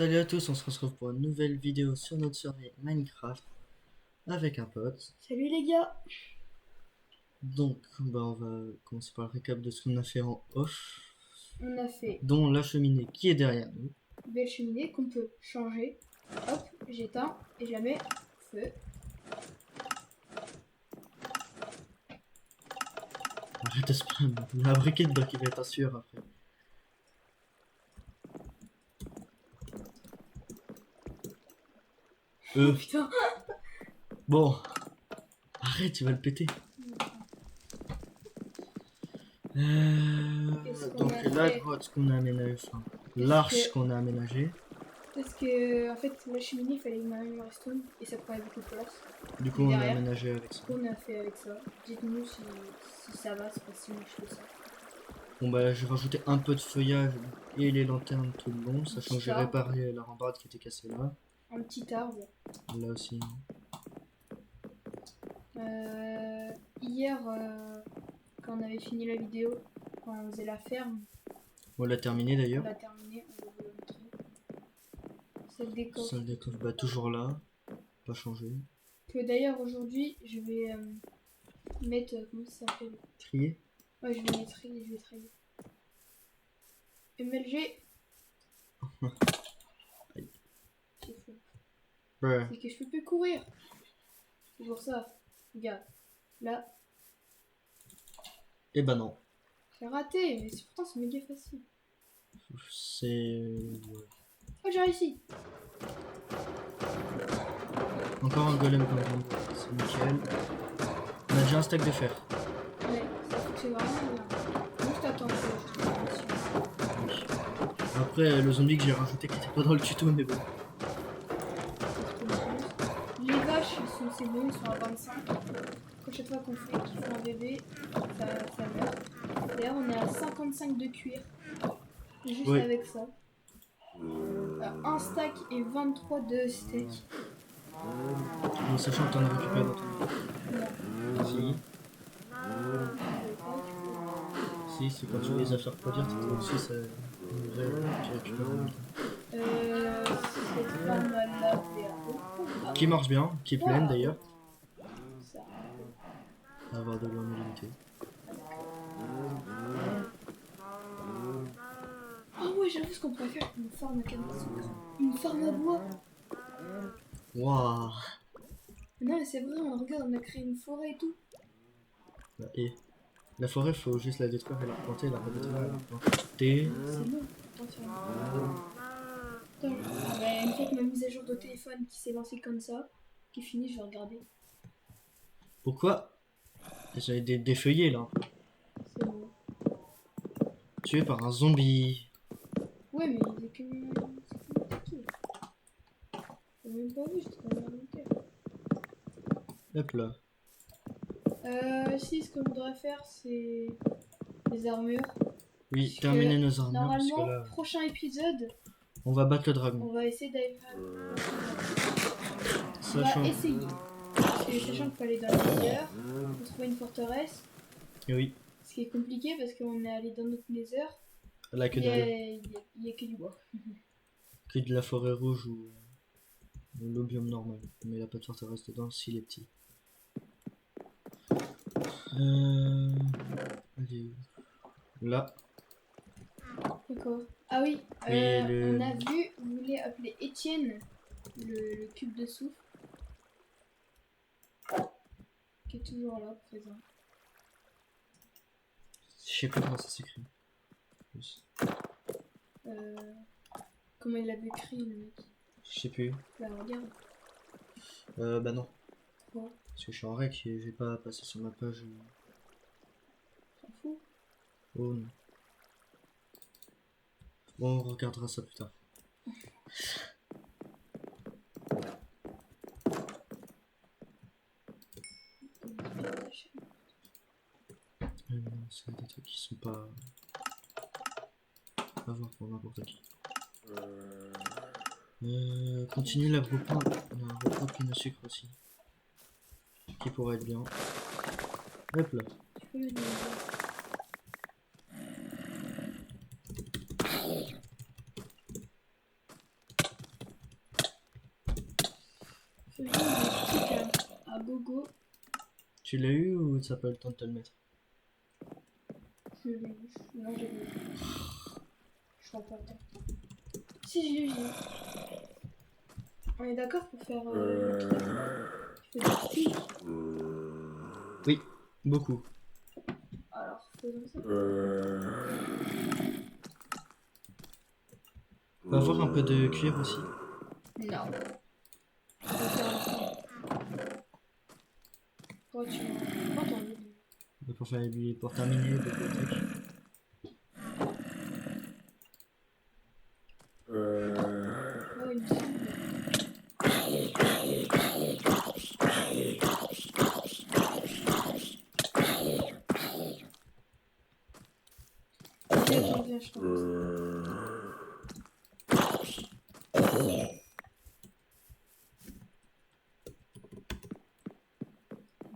Salut à tous, on se retrouve pour une nouvelle vidéo sur notre survie Minecraft avec un pote. Salut les gars. Donc, on va commencer par le récap de ce qu'on a fait en off, On a fait dont la cheminée qui est derrière nous. une belle cheminée qu'on peut changer. Hop, j'éteins et je la mets au feu. Arrête de spam, il y a un briquet dedans qui va être sûr après. Oh putain. Bon, arrête, tu vas le péter. Qu'est-ce qu'on Donc a la fait? grotte qu'on a aménagée, enfin, l'arche que- qu'on a aménagée. Parce que en fait la cheminée il fallait une redstone et ça prenait beaucoup de place. Du coup, on a Derrière. aménagé avec ça. Ce qu'on a fait avec ça. Dites-nous si ça va, c'est pas si moche que ça. Bon bah, j'ai rajouté un peu de feuillage et les lanternes tout le long, sachant que j'ai arbre. réparé la rambarde qui était cassée là. Un petit arbre. Là aussi. Hier, quand on avait fini la vidéo, quand on faisait la ferme, On l'a terminé on d'ailleurs. l'a terminé, on va vous le montrer. C'est le décor. Salle des coffres, bah toujours là, pas changé. Que d'ailleurs aujourd'hui je vais mettre comment ça s'appelle. Trier. Ouais, je vais mettre je vais traiter. MLG. Aïe. C'est fou. Ouais. C'est que je peux plus courir. C'est pour ça. Regarde. Là, Et bah non. j'ai raté, mais pourtant c'est méga facile. C'est... Oh, j'ai réussi. Encore un golem comme ça. C'est nickel. On a déjà un stack de fer. Ouais, ça fonctionne vraiment bien. Juste attends que je trouve une solution. Oui. Après, le zombie que j'ai rajouté qui était pas dans le tuto, mais bon. Les vaches, c'est bon, ils sont à 25. Quand chaque fois qu'on fait qu'ils font un bébé, ça meurt. D'ailleurs, on est à 55 de cuir. Juste Oui. avec ça. Un stack et 23 de steak. En sachant que t'en as récupéré dans ton... Non. Si. Si, c'est quand tu les as fait refroidir, t'étais aussi, ça... tu récupères en même temps. C'est pas mal là. Qui marche bien, qui est pleine d'ailleurs. Ça. Avoir de l'eau illimité. Oh ouais, j'avoue ce qu'on pourrait faire une farm à canne à sucre. Une farm à bois. Waouh. Non mais c'est vrai, on regarde, on a créé une forêt et tout. Bah, et la forêt, faut juste la détruire et la replanter, la redétruire et la replanter. C'est bon. Attention. Attends, une fois que ma mise à jour de téléphone qui s'est lancée comme ça, qui est finie, je vais regarder. Pourquoi j'ai des feuillets là. C'est bon. Tué par un zombie. Ouais, mais il est que. C'est qui? J'ai même pas vu, j'étais dans l'inventaire. Hop là. Si, ce qu'on voudrait faire, c'est les armures. Oui, Parce terminer que nos armures parce que normalement, là, prochain épisode, on va battre le dragon. on va essayer d'aller. On Sachant. va essayer. Parce que sachant qu'il fallait dans le nether, on trouver une forteresse. Oui, Ce qui est compliqué parce qu'on est allé dans notre nether. là que Il y dalle. il y a que du bois. Que de la forêt rouge ou l'obiome normal. Mais il a pas de forteresse dedans s'il est petit. Allez. Là. D'accord. Ah oui, Oui, on a vu, vous voulez appeler Étienne le cube de souffle. Qui est toujours là, présent. Je sais pas comment ça s'écrit. Comment il avait écrit le mec? Je sais plus. Bah regarde. Bah non. Quoi? Parce que je suis en rec et j'ai pas passé sur ma page. S'en fout. Oh non. Bon, on regardera ça plus tard. Non, c'est des trucs qui sont pas à voir pour n'importe qui. Continue la repente. La repente pinot sucre aussi. Qui pourrait être bien. Hop là. Tu peux le dire. J'ai des trucs à gogo. Tu l'as eu ou t'as pas le temps de te le mettre? Je l'ai eu. Non, j'ai eu. Je crois pas. Attends. Si, j'ai eu. On est d'accord pour faire le truc. Je fais des sticks. Oui, beaucoup. Alors, faisons ça. On va avoir un peu de cuir aussi. Non. Je vais faire ensemble. Pourquoi tu m'as. Pourquoi t'en veux deux? Pour terminer le bibliothèque. Oh, il me semble. Ok, attends, viens, je t'en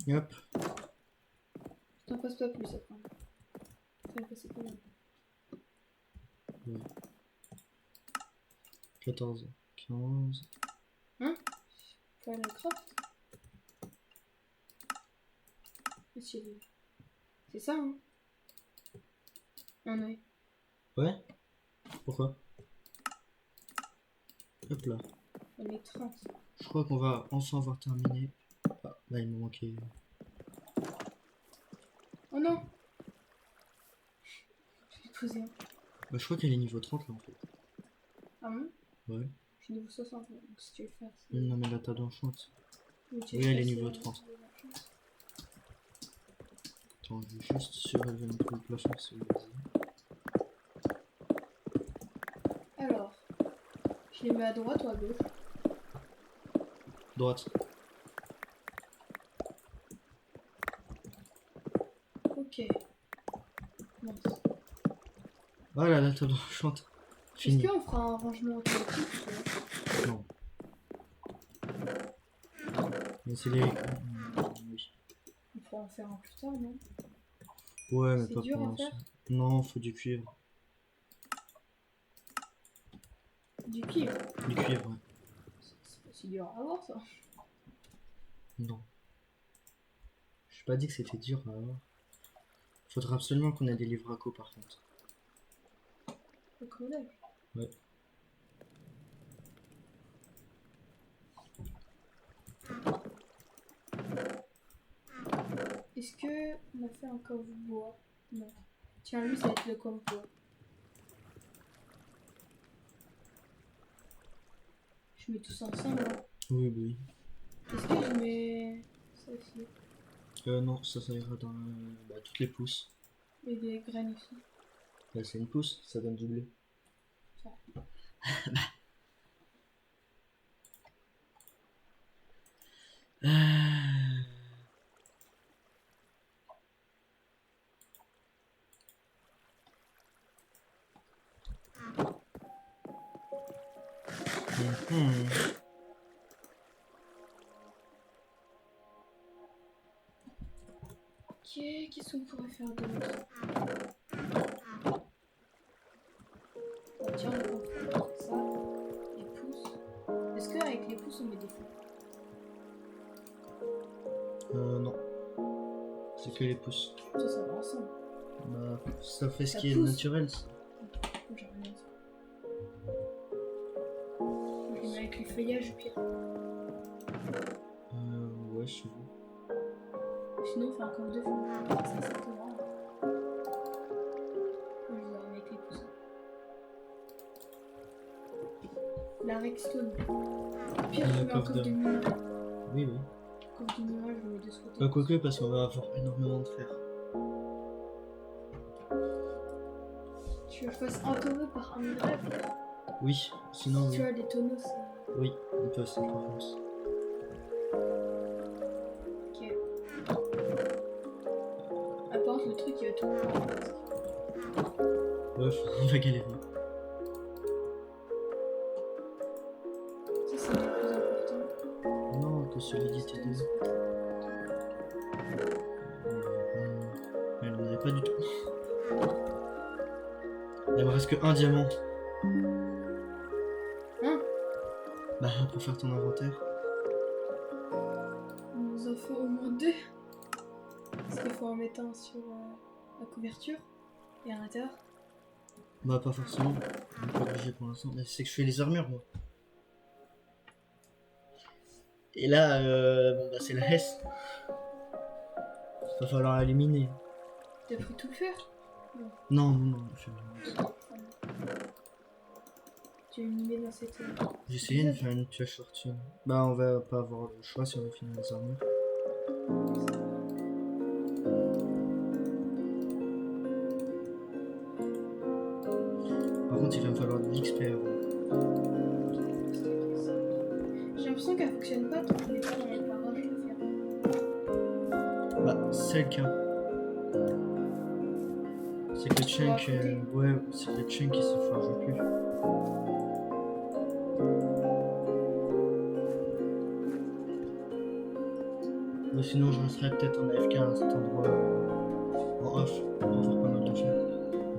Hop. Je t'en passe pas plus après. Ça va passer pas mal. Ouais. 14, 15. Faut aller au craft. C'est ça, hein? Ah ouais. Ouais? Pourquoi? Hop là. On est 30. Je crois qu'on va enfin avoir terminé. Ah, là il me manquait. Oh non! J'ai posé un. Bah, je crois qu'elle est niveau 30 là en fait. Ah bon? Ouais. Je suis niveau 60. Donc si tu veux le faire, c'est. Non mais la table d'enchante. Ou tu Oui, veux elle le est faire, niveau c'est- 30. Attends, je vais juste surélever un peu le plafond si vous voulez. Alors, je les mets à droite ou à gauche? Droite. Ok. Mince. Voilà la table d'enchante. Est-ce Fini. qu'on fera un rangement automatique ou pas? Non. Mais c'est les. Oui. On pourra en faire un plus tard, non? Ouais, mais C'est pas dur pour à l'instant. faire? Non, faut du cuivre. Du cuivre. Du cuivre, ouais. C'est pas si dur à avoir ça. Non. J'ai pas dit que c'était dur à avoir. Faudra absolument qu'on ait des livres à co par contre. Le collège. Ouais. Est-ce que on a fait un coffre bois? Non. Tiens, lui, ça va être le coffre bois. Je mets tous ensemble. Hein. Oui, oui. Est-ce que je mets ça aussi? Non, ça ira dans toutes les pousses. Et des graines aussi. Là, c'est une pousse, ça donne du blé. Ça. Mhm. Ok, qu'est-ce qu'on pourrait faire d'autre? Oh, tiens, on peut faire ça. Les pouces. Est-ce qu'avec les pouces, on met des fleurs? Non. C'est que les pousses. Ça va ensemble. Bah, ça fait ce Ça qui est pousse. naturel. Ça. Oh, j'ai rien à ça. Je les mets avec les feuillages au pire. Ouais, je veux. Sinon, on fait un coffre de fleurs. Ça, c'est tout grand. Je les aurais mis avec les pouces. La redstone. Au pire, je mets un coffre coffre de- de minerai. Oui, oui. Coffre de minerai, je le mets de ce côté. Pas quoique, parce qu'on va avoir énormément de fer. Tu veux que je fasse un tonneau par un minerai? Oui, sinon, Tu oui. vois, les tonneaux, c'est. Oui, on peut, c'est préférence. Ok. Ah, par contre, le truc, il va tout prendre. Ouais, on va galérer. Ça, c'est le plus important. Non, que solidité Redstone, 2. c'est pas Elle n'en avait pas du tout. Il me reste que un diamant. Hein? Bah, pour faire ton inventaire. faut au moins 2. Parce qu'il faut en mettre un sur la couverture et à l'intérieur. Bah pas forcément, on est pas obligé pour l'instant, mais c'est que je fais les armures moi. Et là, bon bah c'est la S. Va falloir l'éliminer. T'as pu tout le faire? Non, non, non, je fais bien. Tu as mis dans cette. J'ai essayé de faire une pioche fortune. Bah on va pas avoir le choix si on veut finir les armures. Par contre il va me falloir de l'XP avant. J'ai l'impression qu'elle fonctionne pas tant qu'on n'est pas dans les parages de faire. Bah c'est le cas. C'est que le chunk, ouais, c'est le chunk qui se forge plus. Bah, sinon je resterai peut-être en AFK à cet endroit, en off, pour avoir pas mal de chunk.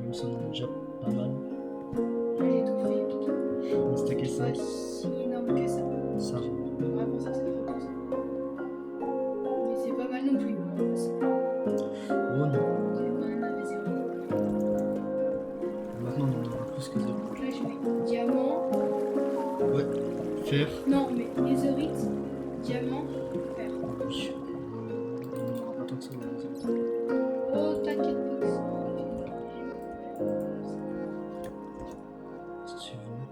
Même si on en a déjà pas mal. Moi j'ai tout fait. On a stacké 5, Pas si énorme que ça. ça va. Vraiment ça serait pas ça. Mais c'est pas mal non plus. Oh non, C'est quand même un zéro. maintenant on en aura plus que 0. Donc là je mets diamant. Ouais, fer. Non mais netherite, diamant, fer. Oui. On n'aura pas tant que ça dans les autres. Oh t'inquiète pas. Si tu veux.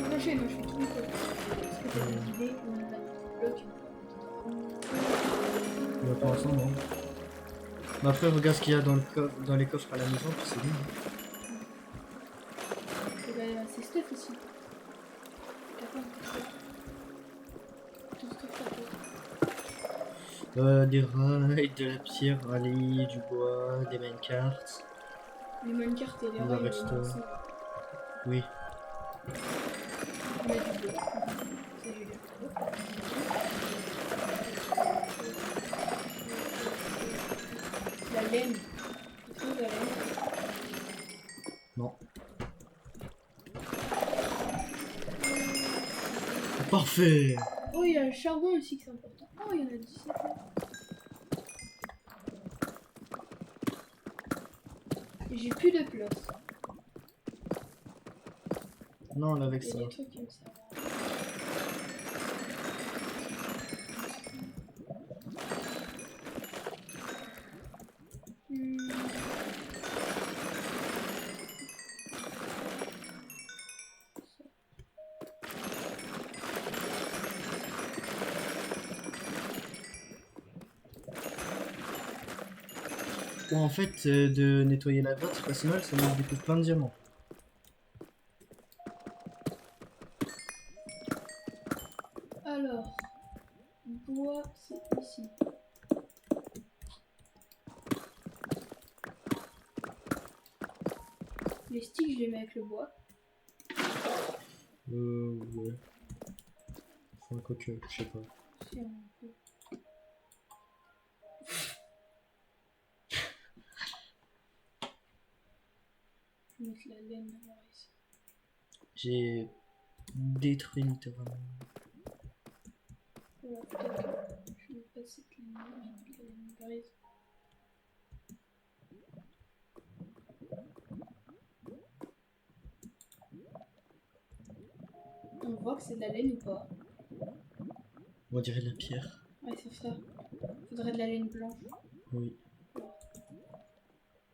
Prochaine, moi je fais tout le code. Est-ce que t'as des idées où on a des blocs? Mais pour l'instant, non. Mais après, regarde ce qu'il y a dans, dans les coffres à la maison, puis c'est bien. Et bah c'est stuff aussi. T'as pas un stuff. Tout stuff t'as pas. Des rails, de la pierre rallye, du bois, des minecarts. Les minecarts et les La rails, redstone. sont- Oui. on a du bleu. Ça, j'ai lu. La laine. Tu trouves la laine? Non. Parfait. Oh, il y a le charbon aussi que c'est important. Oh, il y en a 17 là. J'ai plus de place. Non, là, avec Il y ça. a des trucs qui me servent. Hmm. Bon, en fait, de nettoyer la grotte, c'est pas si mal, ça nous découvre plein de diamants. Alors, bois, c'est ici. Les sticks, je les mets avec le bois. Ouais. Enfin, quoi que, je sais pas. Si on peut. Je vais mettre la laine d'abord ici. J'ai détruit littéralement. Voilà, peut-être que je vais pas cette laine-là, je vais mettre la laine grise. On voit que c'est de la laine ou pas? On dirait de la pierre. Ouais, c'est ça. Faudrait de la laine blanche. Oui.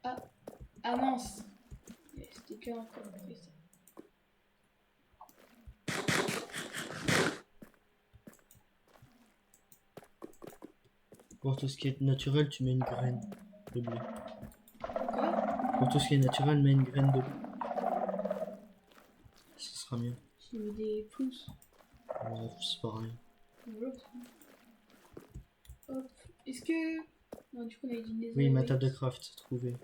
Ah mince! C'était qu'un code après ça. Pour tout ce qui est naturel, tu mets une graine de blé. Quoi? Pour tout ce qui est naturel, mets une graine de blé. Ce sera mieux. J'ai mis des pouces. Ouais, c'est pareil. Voilà. Hop. Est-ce que. Non, du coup, on a dit des Oui, ma table de craft, c'est trouvé.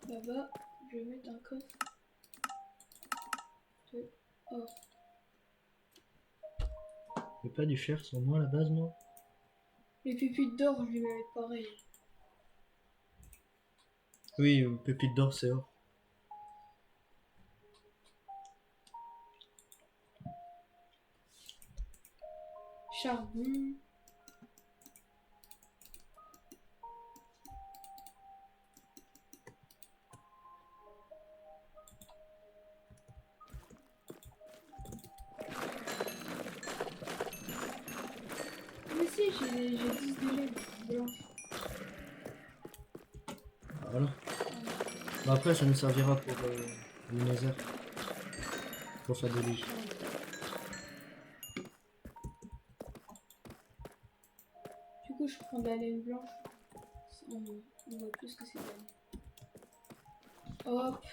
Là-bas, je vais mettre un coffre de or. Y'a pas du fer sur moi à la base, moi? Les pépites d'or, je vais mettre pareil. Oui, pépite d'or, c'est or. charbon. Mais si, j'ai 10 déjà, blanches. Voilà. Bah après, ça nous servira pour le nether. Pour faire des lits. Du coup, je prends de la laine blanche. On voit plus que c'est de la laine. Hop.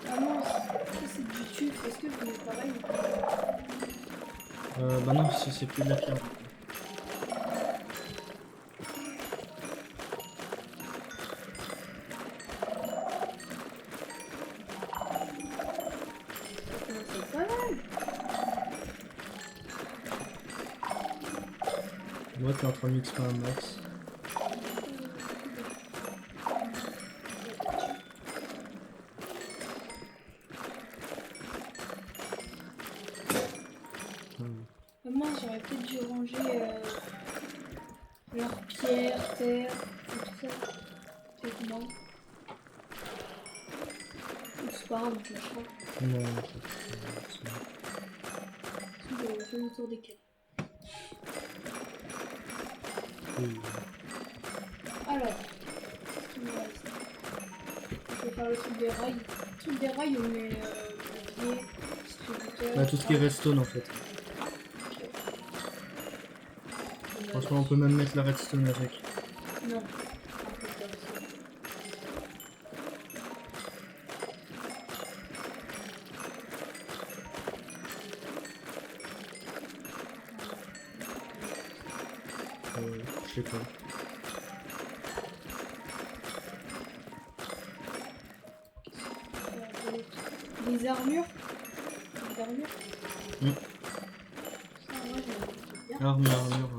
Ah non, ça c'est du tuf. Est-ce que vous voulez pareil ou pas? Bah non, c'est plus de la pierre. C'est pas mal. Moi, t'es en train de mixer un max. Moi, j'aurais peut-être dû ranger leurs pierres, terre, et tout ça. Peut-être non. Ou c'est pas grave, on cherchera. Non, en fait. On fait le tour des quais. Oui. Alors, qu'est-ce qu'il me reste? Je vais faire le truc des rails. Le truc des rails, on met levier, distributeur. Bah, tout ce qui est redstone en fait. Franchement, on peut même mettre la redstone avec. Non. Je sais pas. Des armures. Des armures. Mm. Ça, moi, j'aime bien. Armure.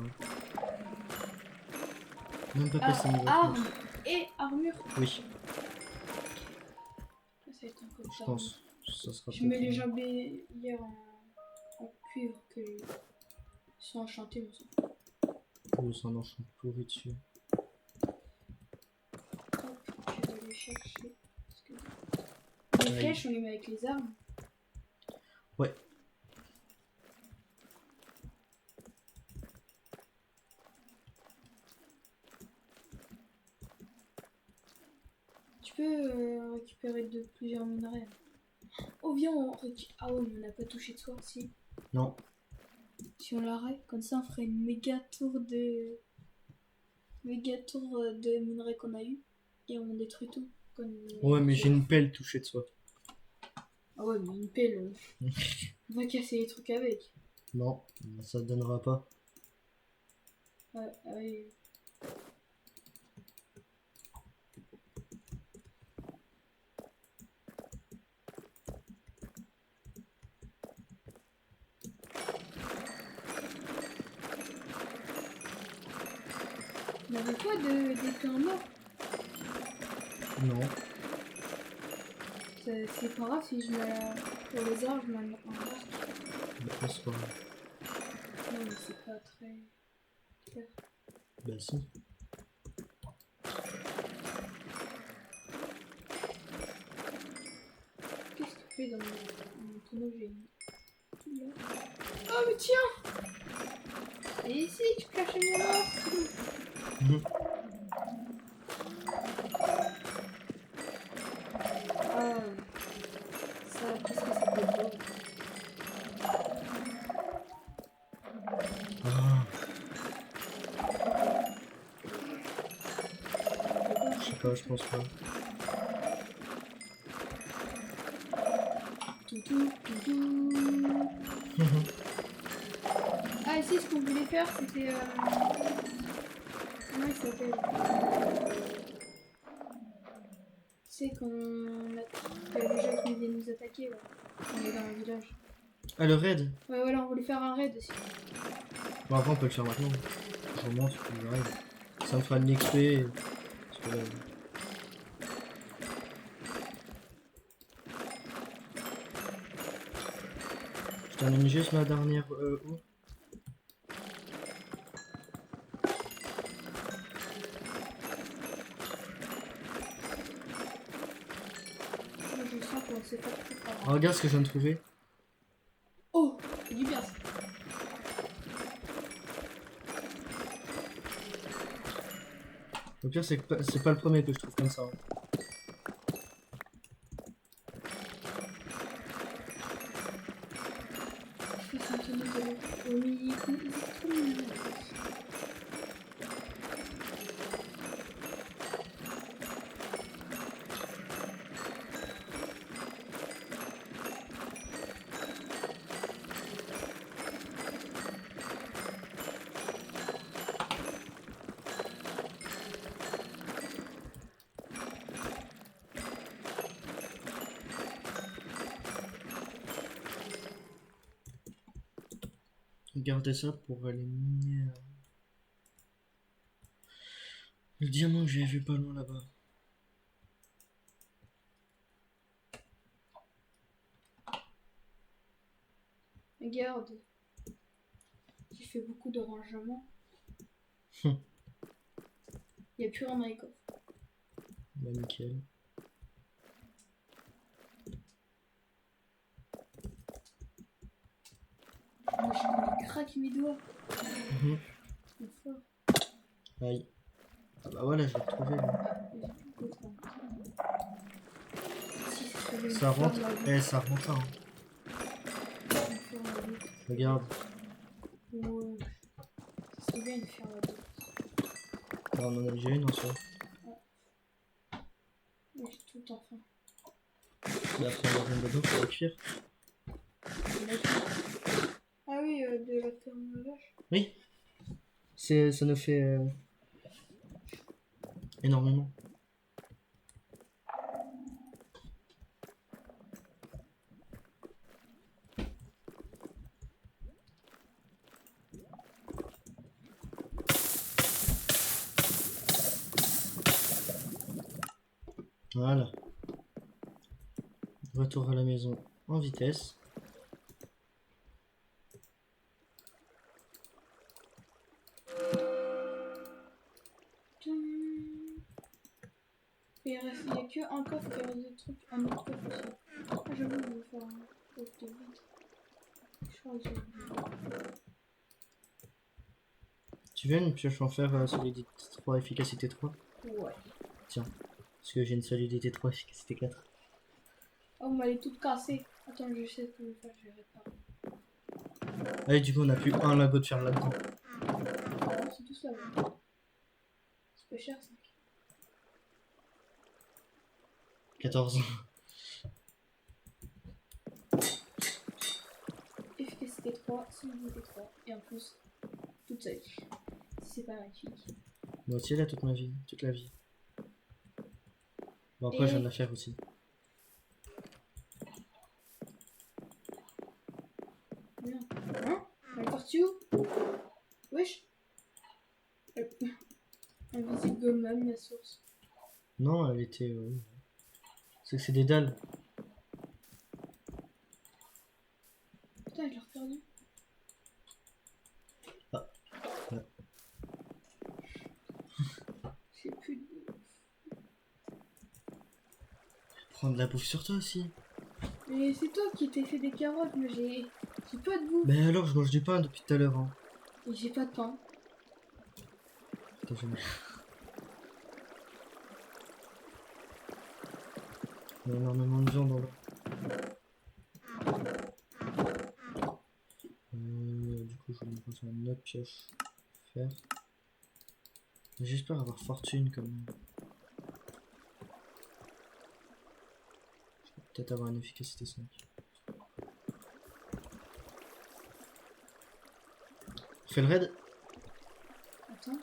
Même pas passer niveau Armes plus. et armure. Oui, Ça va être un peu je pense. Ça sera Je mets les peut-être- jambes hier en cuivre que ils sont enchantés. Mais ça. Oh, ça en enchante pourri dessus. Hop, je vais aller chercher. Parce que... Les Ouais. flèches, on les met avec les armes. Ouais. Tu peux récupérer de plusieurs minerais. Oh, viens, ah ouais, mais on n'a pas touché de soie, si. Non. Si on l'arrête, comme ça, on ferait une méga tour de minerais qu'on a eu. Et on détruit tout. Ouais, mais j'ai une pelle touchée de soi. Ah ouais, mais une pelle, on va casser les trucs avec. Non, ça te donnera pas. Ouais, ah oui. On avait quoi d'épée en or? Non. C'est pas grave si je mets pour les arts, je mets en arc. Bah, c'est pas grave. Non, mais c'est pas très clair. Bah si. Qu'est-ce que tu fais dans mon tonneau? J'ai une... Oh, mais tiens! Et ici, tu cachais mon or! Mhm. Ah, ça, qu'est-ce que ça peut être? Ah, je sais pas, je pense pas. Toutou, toutou. Ah, ici, ce qu'on voulait faire, c'était. Comment il s'appelle? C'est qu'on a... Il y a des gens qui viennent nous attaquer, ouais. On est dans un village. Ah, le raid. Ouais, voilà, on voulait faire un raid aussi. Bon, après, on peut le faire maintenant. Je remonte, puis le raid. Ça me fera une XP. Parce que là, je termine juste ma dernière eau. Moi, je sens qu'on sait pas trop faire. Ah, regarde ce que je viens de trouver. Oh, c'est du bien ça. Le pire, c'est pas le premier que je trouve comme ça. Hein. Je fais ça de l'eau. Oh, mais il est trop mignon. Regardez ça pour aller miner. Le diamant que j'avais vu pas loin là-bas. Regarde. J'ai fait beaucoup de rangement. Hum. Il n'y a plus rien dans les coffres. Bah, nickel. Moi, j'ai envie de craquer mes doigts. Mhm. C'est fort. Aïe. Ah bah voilà, je l'ai retrouvé. Lui. Ah, j'ai plus de coffre. Si, ça serait bien de Ça faire rentre. la vie. Eh, ça rentre. Hein. De faire la vie. Regarde. Ouais. Ça serait bien de faire la vie. Bah, on en a déjà une en soi. Mais j'ai tout le temps faim. Bah, après, on a rien dedans pour le cuire. Ah oui, de la ferme de vache. Oui. Ça nous fait énormément. Voilà. Retour à la maison en vitesse. Il n'y a que un coffre qui reste de trucs, un autre coffre aussi. Ah, j'avoue, je vais faire un coffre de vide. Je crois que j'ai oublié. Tu veux une pioche en fer solidité 3, efficacité 3? Ouais. Tiens. Parce que j'ai une solidité 3, efficacité 4. Oh, mais elle est toute cassée. Attends, je sais ce que je vais faire, je vais réparer. Allez, du coup, on a plus un lingot de fer là-dedans. Ah, c'est tout ça. Ouais. C'est pas cher, 5. 14. Efficacité 3, solidité 3. Et en plus, toute seule. C'est pas magnifique. Moi aussi, là, toute ma vie. Toute la vie. Bon, après, Et- je viens de la faire aussi. Bien. Hein? Elle est partie où? Wesh. Invisible Goldman, ma source. Non, elle était... C'est que c'est des dalles. Putain, je l'ai reperdu. Ah. Ouais. J'ai plus de... Prendre de la bouffe sur toi aussi. Mais c'est toi qui t'es fait des carottes, moi j'ai pas de bouffe. Mais alors, je mange du pain depuis tout à l'heure. Hein. Et j'ai pas de pain. Putain, il y a énormément de viande dans l'eau. Du coup, je vais me passer une autre pioche fer. J'espère avoir fortune quand même. Je vais peut-être avoir une efficacité 5. On fait le raid? Attends.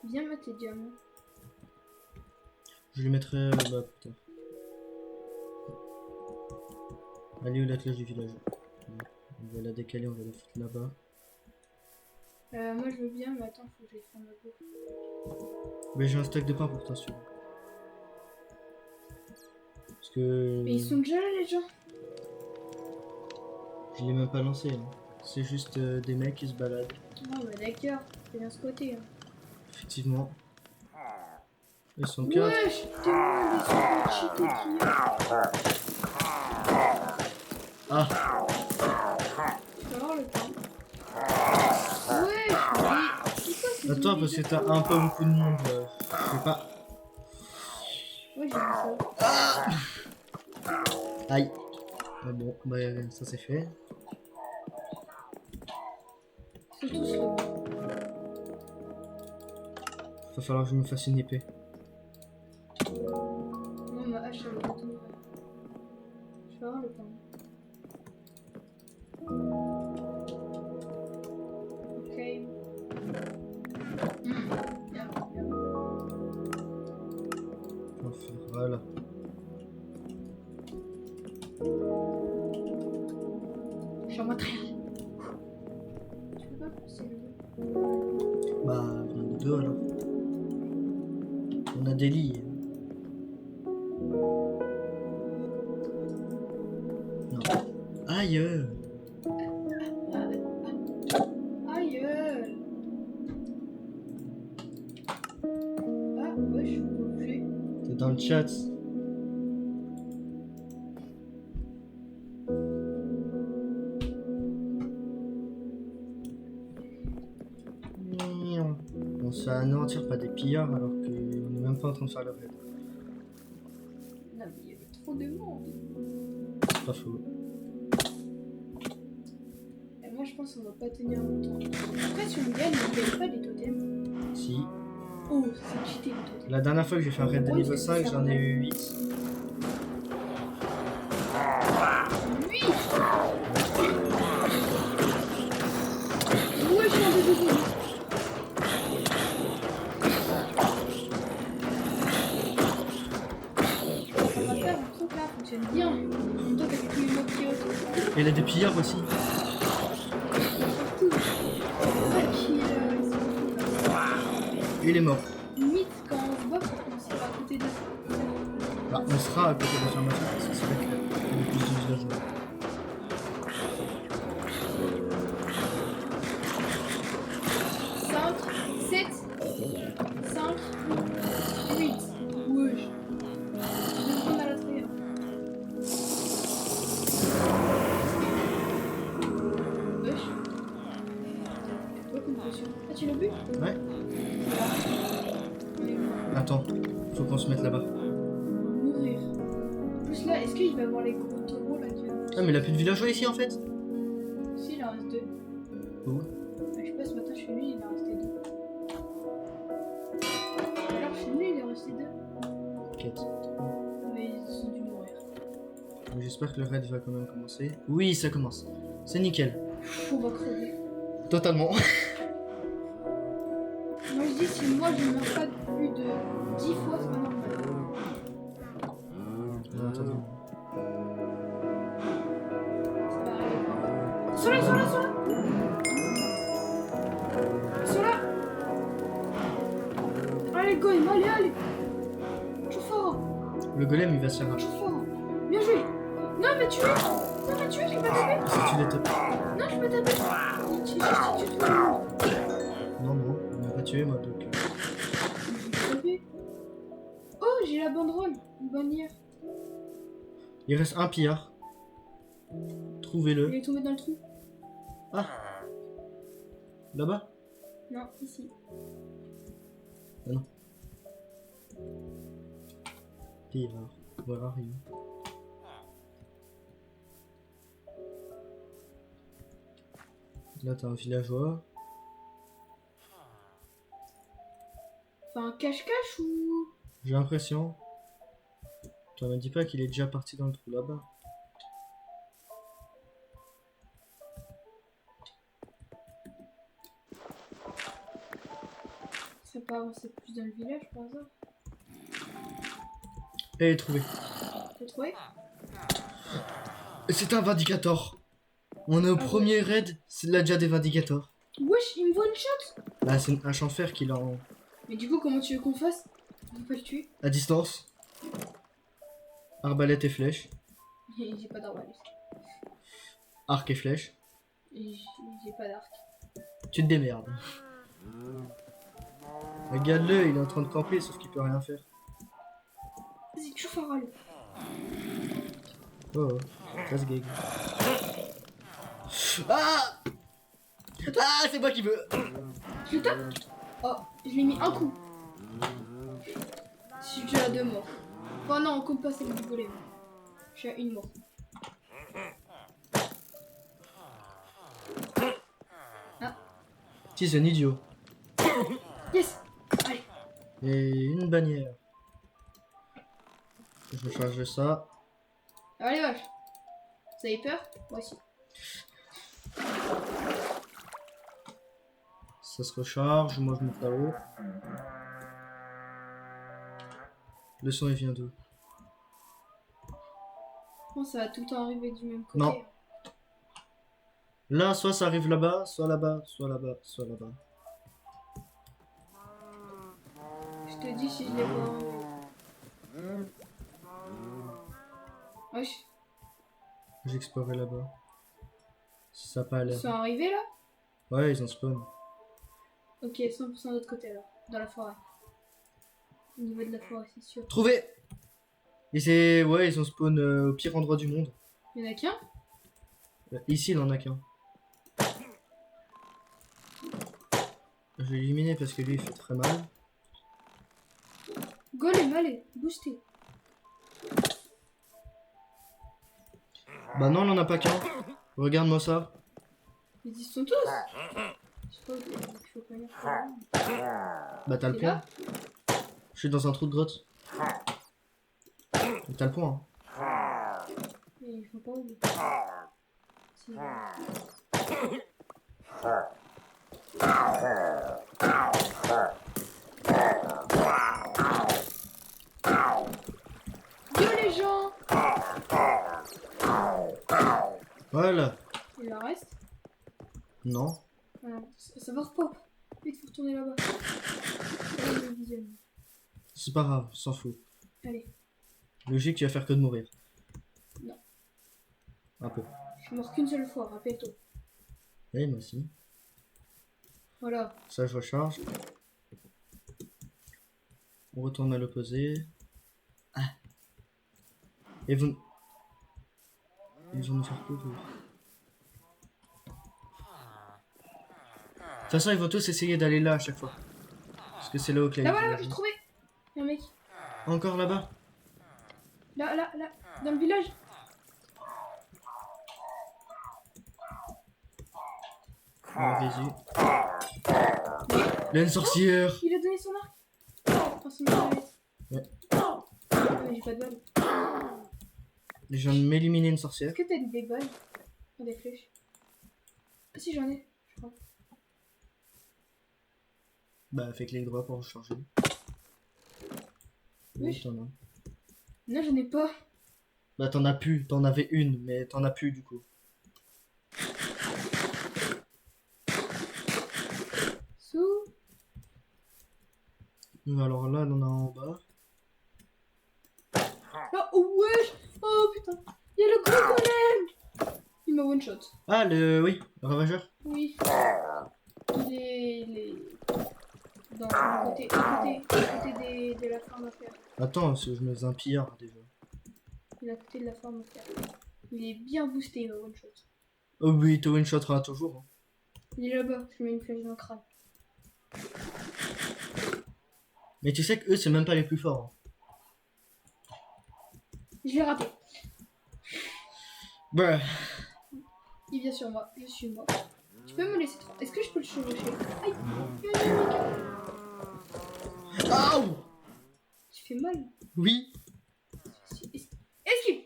Viens mettre les diamants. Je les mettrai bah, plus tard. Allez, où la cloche du village? On va la décaler, on va la foutre là-bas. Moi je veux bien, mais attends, faut que j'aille faire ma bouffe. Mais j'ai un stack de pain pour toi, celui-là. Parce que... Mais ils sont déjà là, les gens. Je l'ai même pas lancé. Hein. C'est juste des mecs qui se baladent. Ah bah d'accord, c'est bien squatté. Hein. Effectivement. Ils sont 4. Wesh, t'es loin des super cheatés qu'il y a. Ah, Tu vas voir le temps. Wesh, mais c'est quoi ces attends, parce que t'as un peu beaucoup de monde. Je sais pas. Ouais, j'ai vu ça. Aïe. Ah bon, bah ça c'est fait. Ils sont tous là. Va falloir que je me fasse une épée. Moi, ma hache, elle va tomber. Je vais voir le temps. Ok. Bien, bien. On va faire, voilà. Je suis en mode réel. Tu peux pas pousser le Bah, viens de deux alors. On a des lits. Non. Aïe. Aïe. Ah, ouais, je peux bouger. T'es dans le chat. On se fait anéantir par des pillards alors qu'on est même pas en train de faire le raid. Non, mais il y avait trop de monde. C'est pas faux. Et moi, je pense qu'on va pas tenir longtemps. Après, si on gagne, on gagne pas les totems. Si. Oh, c'est cheaté les totems. La dernière fois que j'ai fait un raid de Ouais, niveau c'est 5, ça, j'en ai ouais. eu 8. Lui Ouais, je suis en désolé. On va faire un truc là, fonctionne bien. En même temps, t'as vu tous les mobs qui autour. Et il y a des pillards aussi. Surtout. Ah, qui ils sont fous, là. Il est mort. Limite, quand on se bat, faut qu'on soit à côté d'eux. Bah, on sera à côté de la pharmacie parce que c'est vrai qu'il y a plus de villageois. Cinq, 7, 5, 8. Wesh. Deux secondes à la trahir. Wesh. C'est quoi comme potion? Ah, tu l'as bu? Ouais. On est mort. Attends, faut qu'on se mette là-bas. Mourir. En plus là, est-ce qu'il va y avoir les gros taureaux là qui viennent? Ah, mais il a plus de villageois ici en fait. Si, il en reste 2. Où? Je sais pas, ce matin je suis venu, il en restait 2. Alors je suis venu, il en restait 2. Quête. Mais ils sont dû mourir. J'espère que le raid va quand même commencer. Oui, ça commence. C'est nickel. On va crever. Totalement. Moi je dis, si moi je ne meurs pas plus de 10 fois, c'est pas normal. Non, attends. Ça va arriver. Ils sont là, ils sont là, ils sont là. Ils sont là. Allez, go, allez, allez. Trop fort. Le golem il va se faire un. Trop fort. Bien joué. Non, mais tu es. Non, mais tu es, je vais pas tuer. Si tu les tapes. Non, je peux taper. Tu tues tout le monde. Non, non, on m'a pas tué moi donc. Je vais taper. Oh, j'ai la banderole. Une bannière. Il reste un pillard. Il Trouvez-le. est tombé dans le trou. Ah. Là-bas. Non, ici. Ah non. Pillard. Where are you? Là t'as un villageois. Enfin, un cache-cache ou. J'ai l'impression. Tu m'as dit pas qu'il est déjà parti dans le trou là-bas. Ça peut avancer plus dans le village par hasard. Elle est trouvée. T'as trouvé? C'est un Vindicator. On est au Ah premier raid, c'est là déjà des Vindicators. Wesh, il me voit une shot. Là, c'est un champ de fer qu'il a en... Mais du coup, comment tu veux qu'on fasse? On peut pas le tuer. à distance. Arbalète et flèche. J'ai pas d'arbalète. Arc et flèche. J'ai pas d'arc. Tu te démerdes. Regarde-le, il est en train de camper, sauf qu'il peut rien faire. Vas-y, tu feras le. Oh, casse gag. Ah! Ah, c'est moi qui veux! Je le tape. Oh, je lui ai mis un coup. Je suis déjà à 2 morts. Enfin non, on compte pas celle du golem. Je suis à 1 mort. Si, c'est un idiot. Yes. Allez. Et une bannière. Je charge ça. Allez, vache. Vous avez peur? Moi aussi. Ça se recharge, moi je monte là-haut. Le son il vient d'où? Bon, ça va tout le temps arriver du même côté. Non. Là, soit ça arrive là-bas, soit là-bas, soit là-bas, soit là-bas. Je te dis si je les vois. Wesh. J'ai exploré là-bas. Si ça a pas Ils l'air. sont arrivés là? Ouais, ils ont spawn. Ok, 100% de l'autre côté alors. Dans la forêt. Au niveau de la forêt, c'est sûr. Trouvé! Et c'est... Ouais, ils ont spawn au pire endroit du monde. Il y en a qu'un? Ici, il en a qu'un. Je vais l'éliminer parce que lui, il fait très mal. Golem, allez, boostez. Bah non, il en a pas qu'un. Regarde-moi ça. Ils y sont tous. Je sais pas où il faut pas dire. Bah t'as le T'es point. là? Je suis dans un trou de grotte. Mais t'as le point. Hein. Mais ils font pas où. Si, yo les gens! Voilà. Il en reste? Non. Ah, ça va repop. Vite, faut retourner là-bas. Allez, le visionnement. C'est pas grave, s'en fout. Allez, Logique, tu vas faire que de mourir. Non. Un peu. je suis mort qu'une seule fois, rappelle-toi. Oui, moi aussi. Voilà. Ça, je recharge. On retourne à l'opposé. Ah. Et vous... Ils vont nous faire courir. De toute façon, ils vont tous essayer d'aller là à chaque fois. Parce que c'est là où que Là-bas, là, j'ai trouvé. Il y a un mec. Encore là-bas. Là, dans le village. Vas-y. Là, une sorcière. Il a donné son arc. Oh, c'est une arbalète. Ouais. Mais j'ai pas de balle. Je viens de m'éliminer une sorcière. Est-ce que t'as des balles? Pas des flèches. Ah si, j'en ai, je crois. Bah, fais clic droit pour recharger. Oui. Oui, t'en as. Non, j'en ai pas. Bah, t'en as plus. T'en avais une, mais t'en as plus du coup. Sous. Alors là, on en a en bas. Oh, wesh. Oh, putain. Il y a le gros golem. Il m'a one shot. Ah, oui, le ravageur. Oui. Il est dans le côté, à côté de la ferme à faire. Attends, parce que je mets un pillard déjà. Il est à côté de la ferme à faire. Il est bien boosté, il m'a one shot. Oh oui, il te one-shotera toujours. Hein. Il est là-bas, je lui mets une flèche dans le crâne. Mais tu sais que eux, c'est même pas les plus forts. Je l'ai raté. Bah. Il vient sur moi, je suis mort. Tu peux me laisser. Est-ce que je peux le chevaucher? Aïe! Il y a un mec. Aouh! Tu fais mal. Oui. Esquive!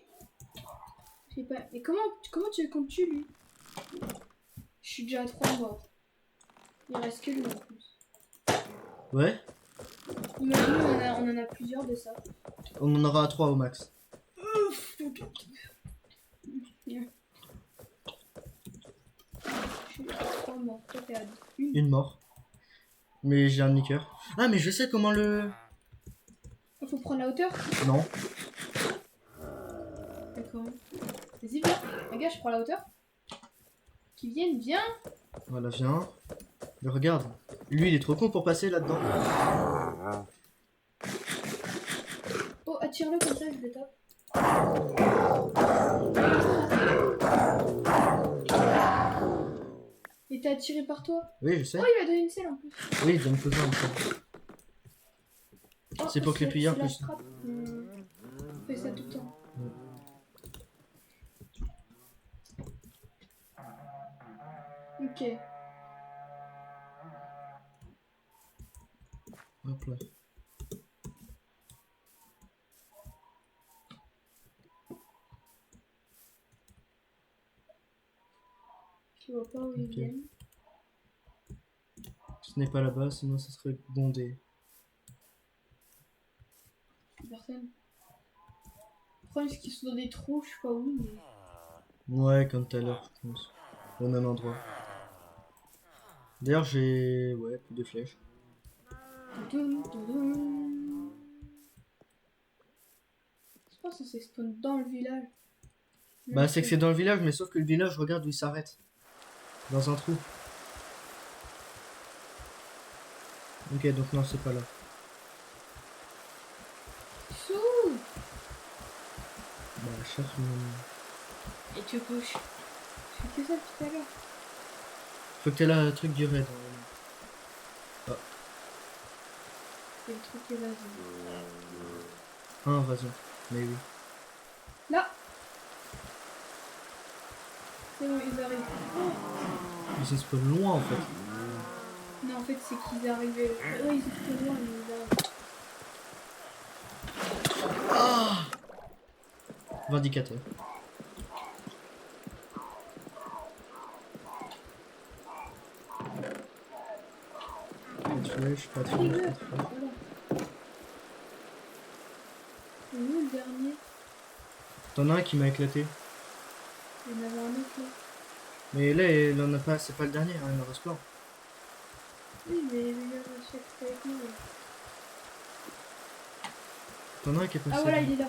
Je sais pas. Mais comment tu veux qu'on le tue lui? Je suis déjà à 3 morts. Il reste que lui en plus. Ouais. Imagine, on en a plusieurs de ça. On en aura 3 au max. Je suis à 3 morts. Toi, t'es à une. Une mort. Mais j'ai un niqueur. Ah, mais je sais comment le... Il faut prendre la hauteur. Non. D'accord. Vas-y, viens. Regarde, je prends la hauteur. Qui viennent, viens. Voilà, viens. Mais regarde. Lui, il est trop con pour passer là-dedans. Oh, attire-le comme ça, je le tape. Il était attiré par toi. Oui, je sais. Oh, il a donné une selle en plus. Oui, il donne plus un peu. Oh, C'est pour que les pilleurs la puissent. strap. On fait ça tout le temps. Ok. Hop là. Je vois pas où ils Ok. viennent. Ce n'est pas là-bas, sinon ça serait bondé. Personne. Le problème, c'est qu'ils sont dans des trous, je sais pas où. Mais... Ouais, comme tout à l'heure, je pense. Au même endroit. D'ailleurs, j'ai... Ouais, plus de flèches. Toudoum, toudoum. Je pense que c'est spawn dans le village. Bah, c'est que c'est dans le village, mais sauf que le village, regarde où il s'arrête. Dans un trou. Ok, donc non, c'est pas là. Sous. Bah, cherche une... Et tu couches. Je fais que ça tout à l'heure. Faut que t'aies là le truc du raid. C'est le truc qui est là. Ah, vas-y. Mais oui. Là. C'est bon, ils arrivent. Oh. Mais ça se peut loin, en fait. Non, en fait, c'est qu'ils arrivaient. Eux, ils étaient loin, mais ils arrivent. Ah, vindicateur. Pas de flèches, pas de flèches, pas de flèches. Voilà. C'est où le dernier? T'en as un qui m'a éclaté. Il y en avait un autre là. Mais là, il en a pas, c'est pas le dernier, hein, il en reste plein. Oui, mais les gars, je sais que c'était avec nous. Là. T'en as un qui est passé. Ah voilà, il est là.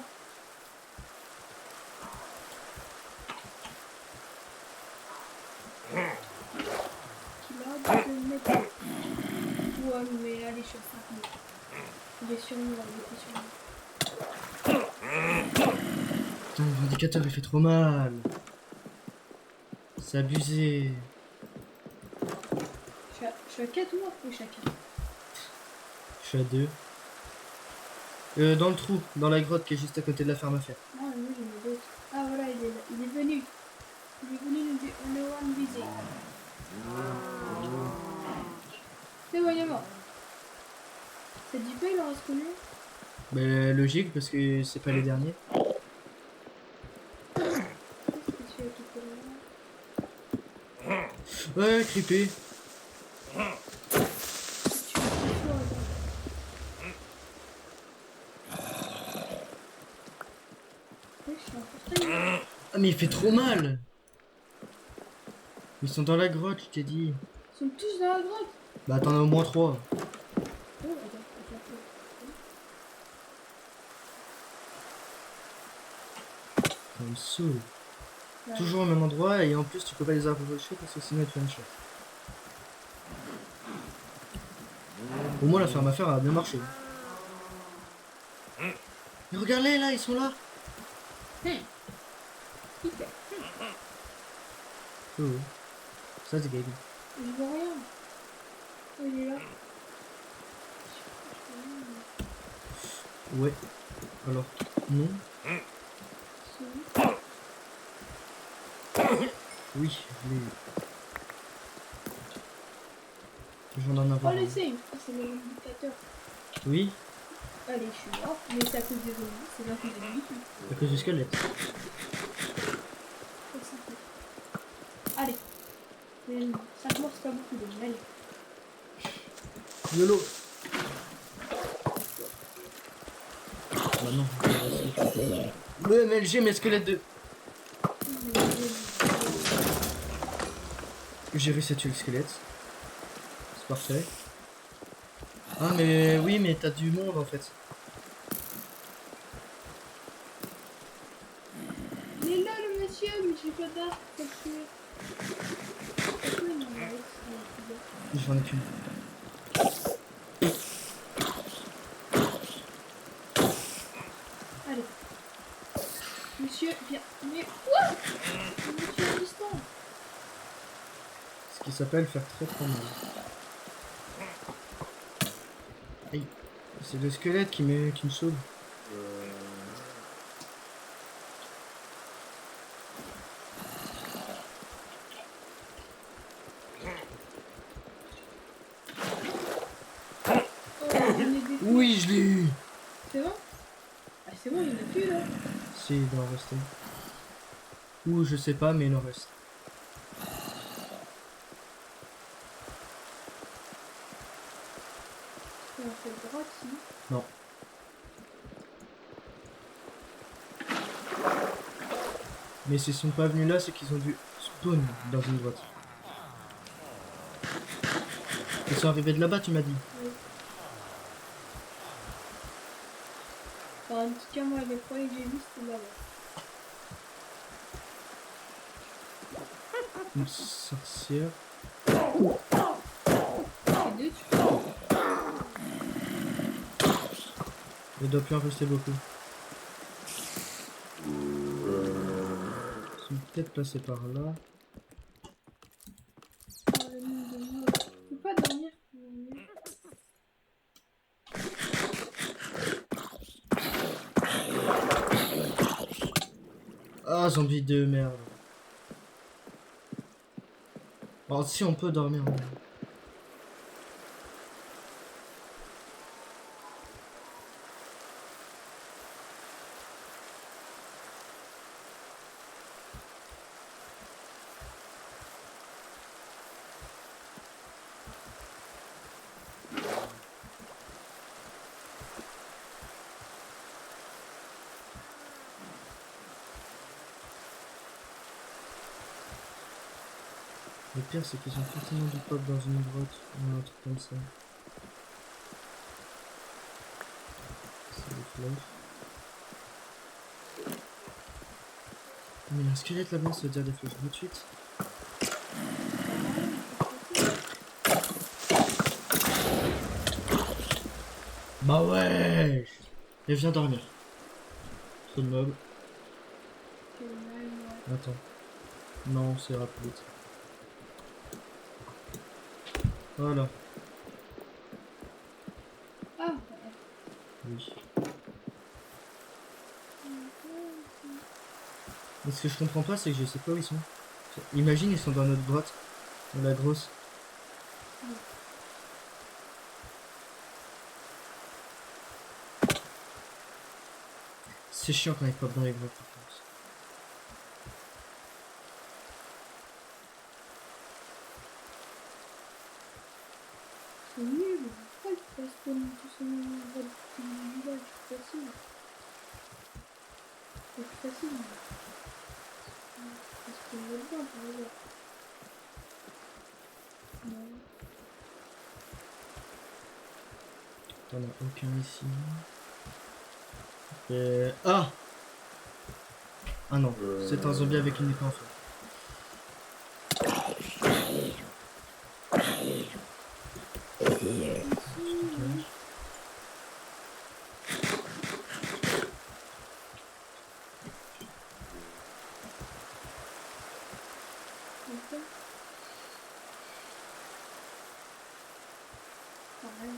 Qui l'a de mettre. Ouais, mais allez, je suis à 5 minutes. Il est sur nous là, il était sur nous. Putain, le vindicateur, il fait trop mal. C'est abusé. Je suis à 4 morts ou chacun? Je suis à 2. Dans le trou, dans la grotte qui est juste à côté de la ferme à fer. Non, moi j'en ai d'autres. Ah voilà, il est là. Il est venu. Il est venu nous rendre visite. C'est bon, il est mort. Ça te dit pas, il en reste combien? Mais logique, parce que c'est pas les derniers. Qu'est-ce que tu as quitté là? Ouais, creepy. Tu fais chaud, attends. Ouais, je suis en portail. Ah, mais il fait trop mal. Ils sont dans la grotte, je t'ai dit. Ils sont tous dans la grotte. Bah, t'en as au moins 3. Oh, attends. Ça me saoule. Ouais. Toujours au même endroit, et en plus, tu peux pas les approcher parce que sinon, tu vas me cher. Au moins, la ferme à fer a bien marché. Mais regarde-les, là, ils sont là. Hyper. Oh, ça, c'est Gaby. Je vois rien. Oh, il est là. Ouais. Alors, non. C'est où? Oui, mais... J'en en Oh, avoir un. laissez. C'est le indicateur. Oui, Allez, je suis mort. Mais c'est à cause des zombies. C'est pas à cause des zombies. à cause du squelette. Allez. 5 morts, c'est pas beaucoup de. Allez. YOLO. Bah non. Le MLG, mes squelettes de... J'ai réussi à tuer le squelette. C'est parfait. Ah mais oui, mais t'as du monde en fait. Il est là le monsieur, mais j'ai pas d'arc pour tuer. Pourquoi il en a ici? J'en ai qu'une. Allez. Monsieur, viens. Mais quoi? Monsieur à distance. Ce qui s'appelle faire très très mal. Aïe. C'est le squelette qui me sauve. Oh, j'en ai des Oui, je l'ai eu. C'est bon? Ah, c'est bon, il y en a plus là. Si, il doit en rester. Ou je sais pas, mais il en reste. On fait droite ici. Non. Mais s'ils sont pas venus là, c'est qu'ils ont dû spawn dans une grotte. Ils sont arrivés de là-bas, tu m'as dit. Oui. Enfin, en tout cas, moi, les premiers que j'ai vus, c'était là-bas. Une sorcière. C'est deux, tu vois. Il doit plus en rester beaucoup. Ils sont peut-être passés par là. Ah, le monde de moi. Je peux pas dormir. Ah, zombie de merde. Alors, si on peut dormir. Mais... Le pire, c'est qu'ils ont forcément du pop dans une grotte ou un truc comme ça. C'est des flèches. Mais un squelette là-bas, ça veut dire des flèches gratuites. Bah ouais. Et viens dormir. Trop de mobs. Attends. Non, c'est rapide. Voilà. Ah, Oui. Mais ce que je comprends pas, c'est que je sais pas où ils sont. Imagine, ils sont dans notre grotte. Dans la grosse. C'est chiant quand ils pop dans les grottes. par contre. c'est nul. Pourquoi tu passes comme tout ce monde du village? C'est facile. C'est plus facile. Parce qu'on veut le bien, par exemple. Non. T'en as aucun ici. Ah. Ah non, c'est un zombie avec une épée en feu. Pareil.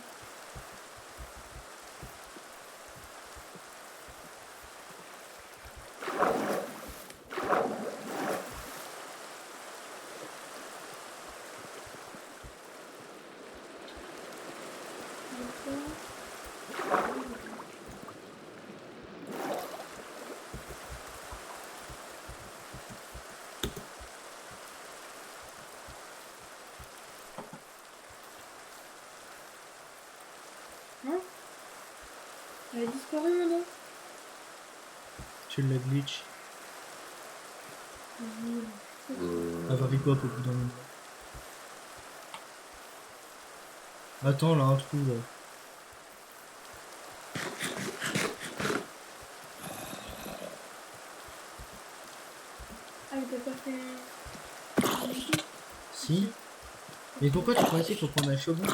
Hein? Elle a disparu maintenant. Tu l'as glitch. Oui. Avarie pop au bout d'un moment. Attends, là, un trou, là. Ah, mais t'as pas fait... Si. Mais pourquoi tu crois ici qu'il faut prendre un chevron?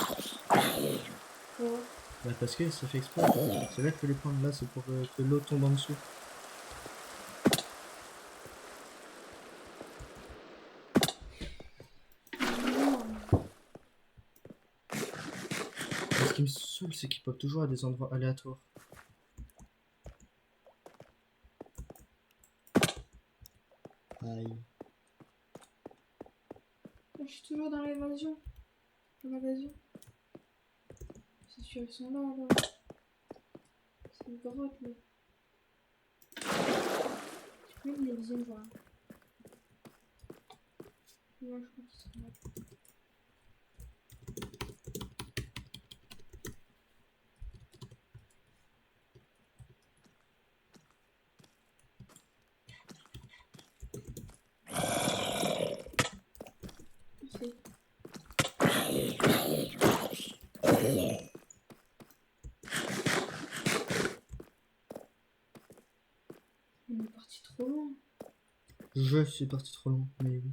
Quoi? Bah parce que ça fait exprès. C'est là qu'il faut les prendre. Là, c'est pour que l'eau tombe en dessous. Et ce qui me saoule, c'est qu'ils pop toujours à des endroits aléatoires. Aïe. Je suis toujours dans l'évasion. Dans l'invasion. C'est sûr, ils sont là, là. C'est une grotte, là. Je peux même les viser, voir. Ouais, je crois qu'ils sont là. C'est... On est parti trop loin. Je suis parti trop loin, mais oui.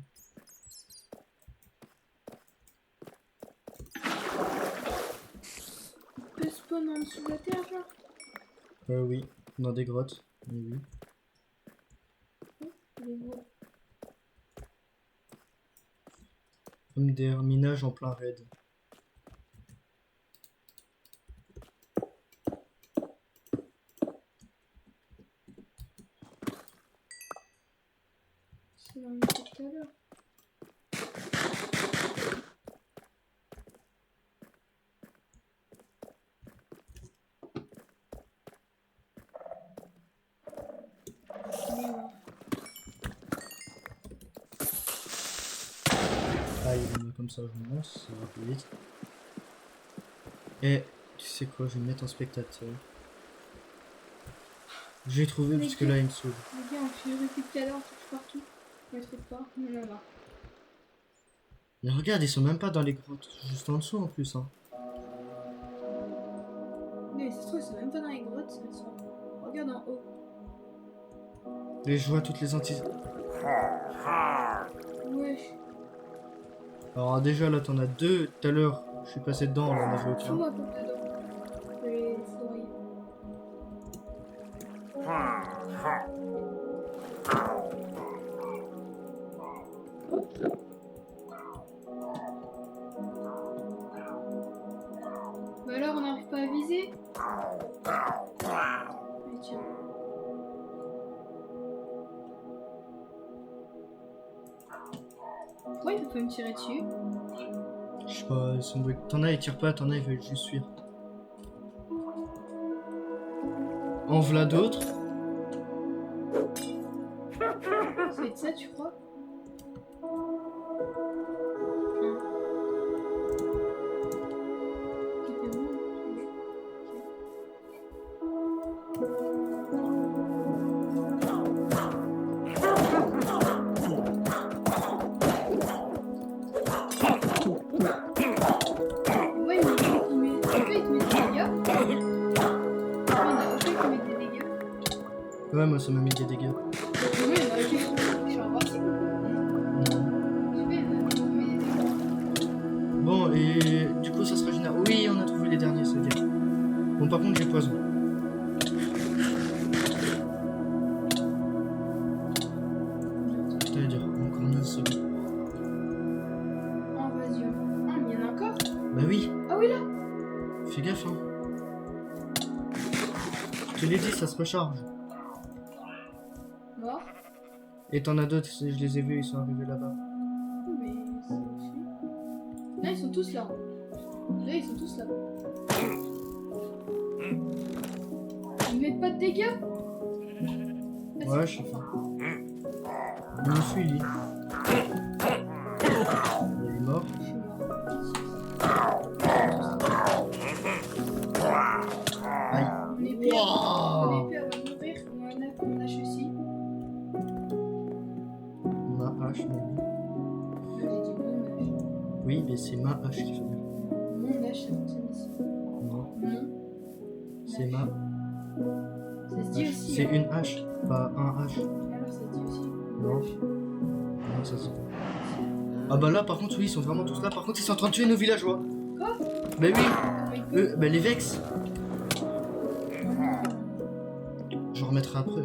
On peut spawn en dessous de la terre, genre? Oui, dans des grottes, mais oui. Les gros. Comme des minages en plein raid. C'est dans le tout à l'heure. Mais ouais. Aïe, comme ça je monte, ça va plus vite. Et tu sais quoi, je vais me mettre en spectateur. J'ai trouvé Mais parce que que- là il me saoule. Les gars, on fait depuis tout à l'heure, on touche partout. On ne trouve pas. On en a. Mais regarde, ils sont même pas dans les grottes, juste en dessous en plus. Hein. Mais ça se trouve, ils sont même pas dans les grottes. Elles sont... Regarde en haut. Et je vois toutes les anti... Wesh. Alors déjà là t'en as deux, tout à l'heure je suis passé dedans, là on avait aucun. Fous-moi pour dedans. Je vais les fourrer. Bah alors, on n'arrive pas à viser? Mais tiens. Pourquoi il peut pas me tirer dessus? Je sais pas, ils sont... T'en as ils tirent pas, t'en as ils veulent juste fuir. En v'là d'autres. Ça va être ça, tu crois? Qui fait bon? Ouais, mais il met... Pourquoi il te met des dégâts? Pourquoi il met des dégâts? Ouais, moi ça m'a mis des dégâts. Oui, il y en a juste. Je suis invincible. Je vais, il met des dégâts. Bon, et du coup ça se régénère. Oui, on a trouvé les derniers, c'est bien. Bon, par contre j'ai poison. Putain, il dire encore 9 secondes. Invasion. Ah, mais il y en a encore? Bah oui, Ah oui, là! fais gaffe, hein. Je te l'ai dit, ça se recharge. Mort. Et t'en as d'autres, je les ai vus, ils sont arrivés là-bas. Mais c'est... Là, ils sont tous là. Là, ils sont tous là. Ils mettent pas de dégâts? Ah, Ouais, si. je sais pas. Il me suit, lui. Il est mort. Je suis mort. Aïe. On est pire. Wow. On est pire, on va mourir. On a chaussé. Oui, mais c'est ma hache qu'il faut dire. Mon hache, ça fonctionne ici. Non, Mon. c'est ma. Ça se dit aussi. C'est hein. une hache, pas un hache. Alors ça se dit aussi. Non. Non, ça se dit pas. Ah bah là, par contre, oui, ils sont vraiment tous là. Par contre, ils sont en train de tuer nos villageois. Quoi? Bah oui, Comment il peut? bah les Vex. J'en remettrai après.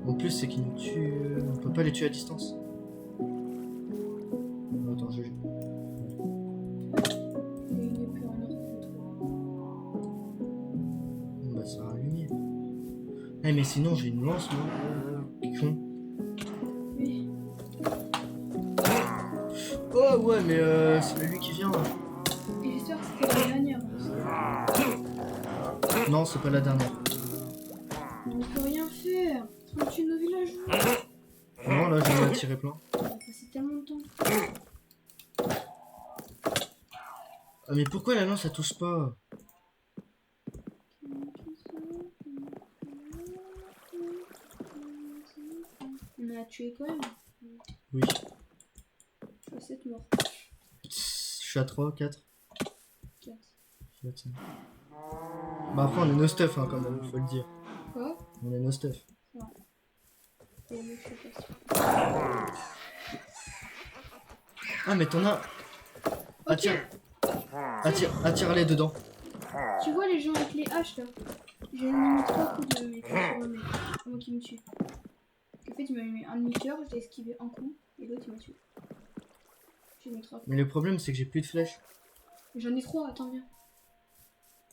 En plus, c'est qu'ils nous tuent. On peut pas les tuer à distance. Attends, je. Il n'est plus en ordre. Bah ça a allumé. Eh mais sinon j'ai une lance moi. Con. Oui. Oh ouais mais c'est lui qui vient. Et j'espère que c'était la dernière. Non c'est pas la dernière. On peut rien faire. On tue nos villageois. Non là j'en ai tiré plein. On a passé tellement de temps. Ah mais pourquoi la lance elle touche pas? On a tué quand même. Oui. Je suis à 7 morts. Je suis à 3, 4. 4. 4, 5. Bah après on est no stuff hein, quand même, faut le dire. Quoi? On est no stuff. Et moi, je suis pas sûre. Ah mais t'en as. Attire-les dedans. Tu vois les gens avec les haches là? J'ai mis 3 coups de mes flèches sur un mec avant qu'il me tue. En fait, il m'a mis un demi-cœur, je l'ai esquivé un coup et l'autre il m'a tué. J'ai mis 3 coups. Mais le problème c'est que j'ai plus de flèches. J'en ai 3, attends bien.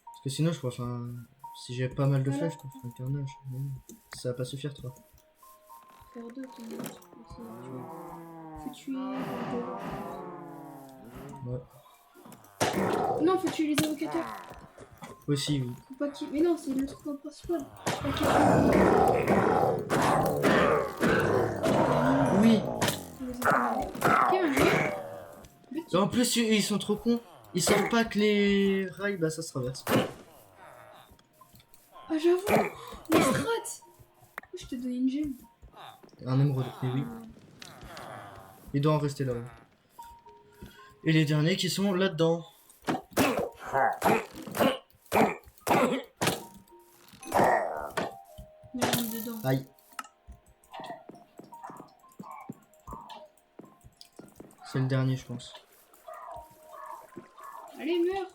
Parce que sinon je pourrais faire. Si j'ai pas mal de Voilà. flèches, je peux faire un carnage. Mais non, ça va pas suffire 3. Faire 2, t'en as. Faut tuer. Ouais. Non, faut tuer les invocateurs. Aussi oui. Faut pas qu'ils. Mais non, c'est le truc principal. Faut pas qu'ils Oui. tuent. Et en plus ils sont trop cons. Ils savent pas que les rails bah ça se traverse. Ah, j'avoue. Les strats. Je te donne une gemme. Un émeraude. Et oui. Il doit en rester là. Et les derniers qui sont là-dedans. Il y en a un dedans. Aïe. C'est le dernier je pense. Allez, meurs.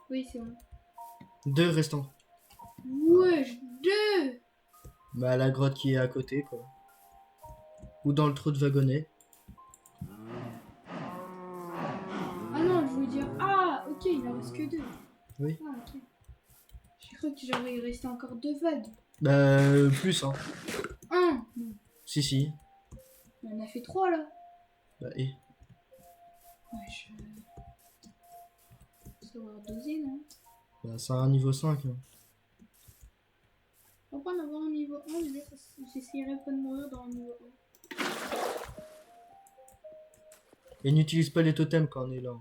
Oui, c'est bon. 2 restants. Wesh, 2. Bah la grotte qui est à côté quoi. Ou dans le trou de wagonnet. Ah non, je voulais dire. Ah, ok, il en reste que 2. Oui. Ah, ok. J'ai cru que genre il restait encore 2 vagues. Bah plus hein. 1. Non. Si. On en a fait 3 là. Bah et. Wesh. Ça va doser, non? Bah c'est un niveau 5 hein. On va pas en avoir un niveau 1, mais j'essayerai pas de mourir dans un niveau 1. Et n'utilise pas les totems quand on est là.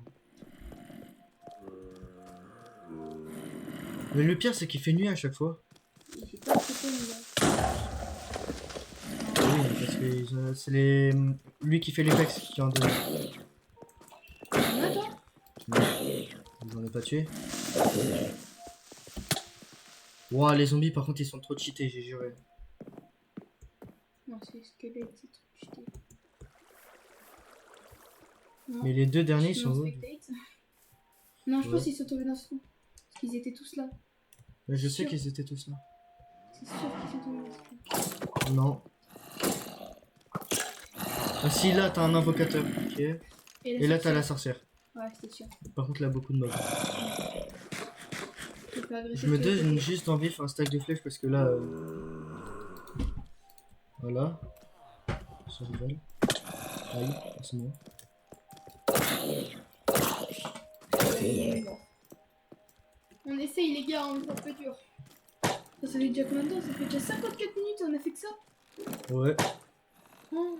Mais le pire c'est qu'il fait nuit à chaque fois. Il fait pas de totem là. Oui parce que c'est les. Lui qui fait les vex qui en donne. T'en as toi? J'en ai pas tué. Ouah les zombies par contre ils sont trop cheatés j'ai juré. Non, c'est squelette, c'est trop cheaté. Non. Mais les 2 derniers ils Je sont suis où? en spectate. Non, je Ouais. pense qu'ils sont tombés dans ce trou. Parce qu'ils étaient tous là. Mais je sais Sûr. qu'ils étaient tous là. C'est sûr qu'ils sont tombés dans ce trou. Non. Ah si là t'as un invocateur. Ok. Et là t'as la sorcière. Ouais, c'était sûr. Par contre là beaucoup de mobs. Je peux agresser Je me tous les donne côtés. juste envie de faire un stack de flèches parce que là. Voilà. Survival. Aïe, c'est bon. On essaye les gars, on est un peu dur. Ça fait déjà combien de temps? Ça fait déjà 54 minutes, on a fait que ça. Ouais. Oh.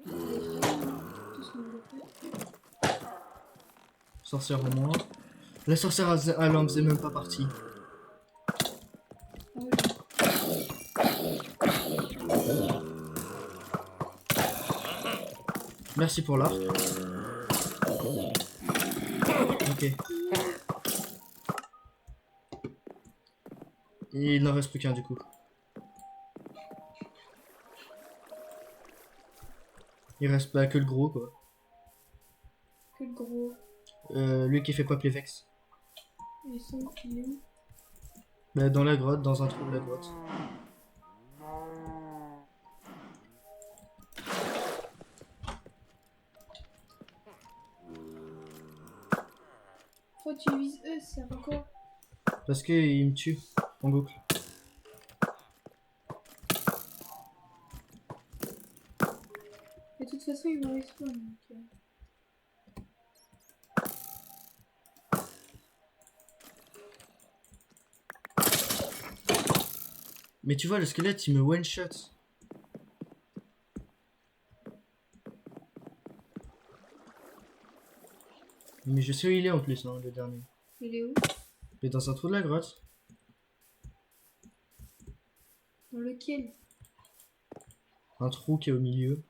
Tout ce qu'on a fait. Sorcière au moins. La sorcière elle en faisait même pas partie. Ah ouais. Merci pour l'arc. Ok. Et il n'en reste plus qu'un du coup. Il reste pas que le gros quoi. Que le gros. Lui qui fait pop les vex. Ils sont il est où? Bah, dans la grotte, dans un trou de la grotte. Pourquoi tu vises eux? Ça sert à quoi? Parce qu'il me tue en boucle. De toute façon, ils vont respawn. Donc, Mais tu vois, le squelette il me one shot. Mais je sais où il est en plus, hein, le dernier. il est où? Il est dans un trou de la grotte. Dans lequel? Un trou qui est au milieu.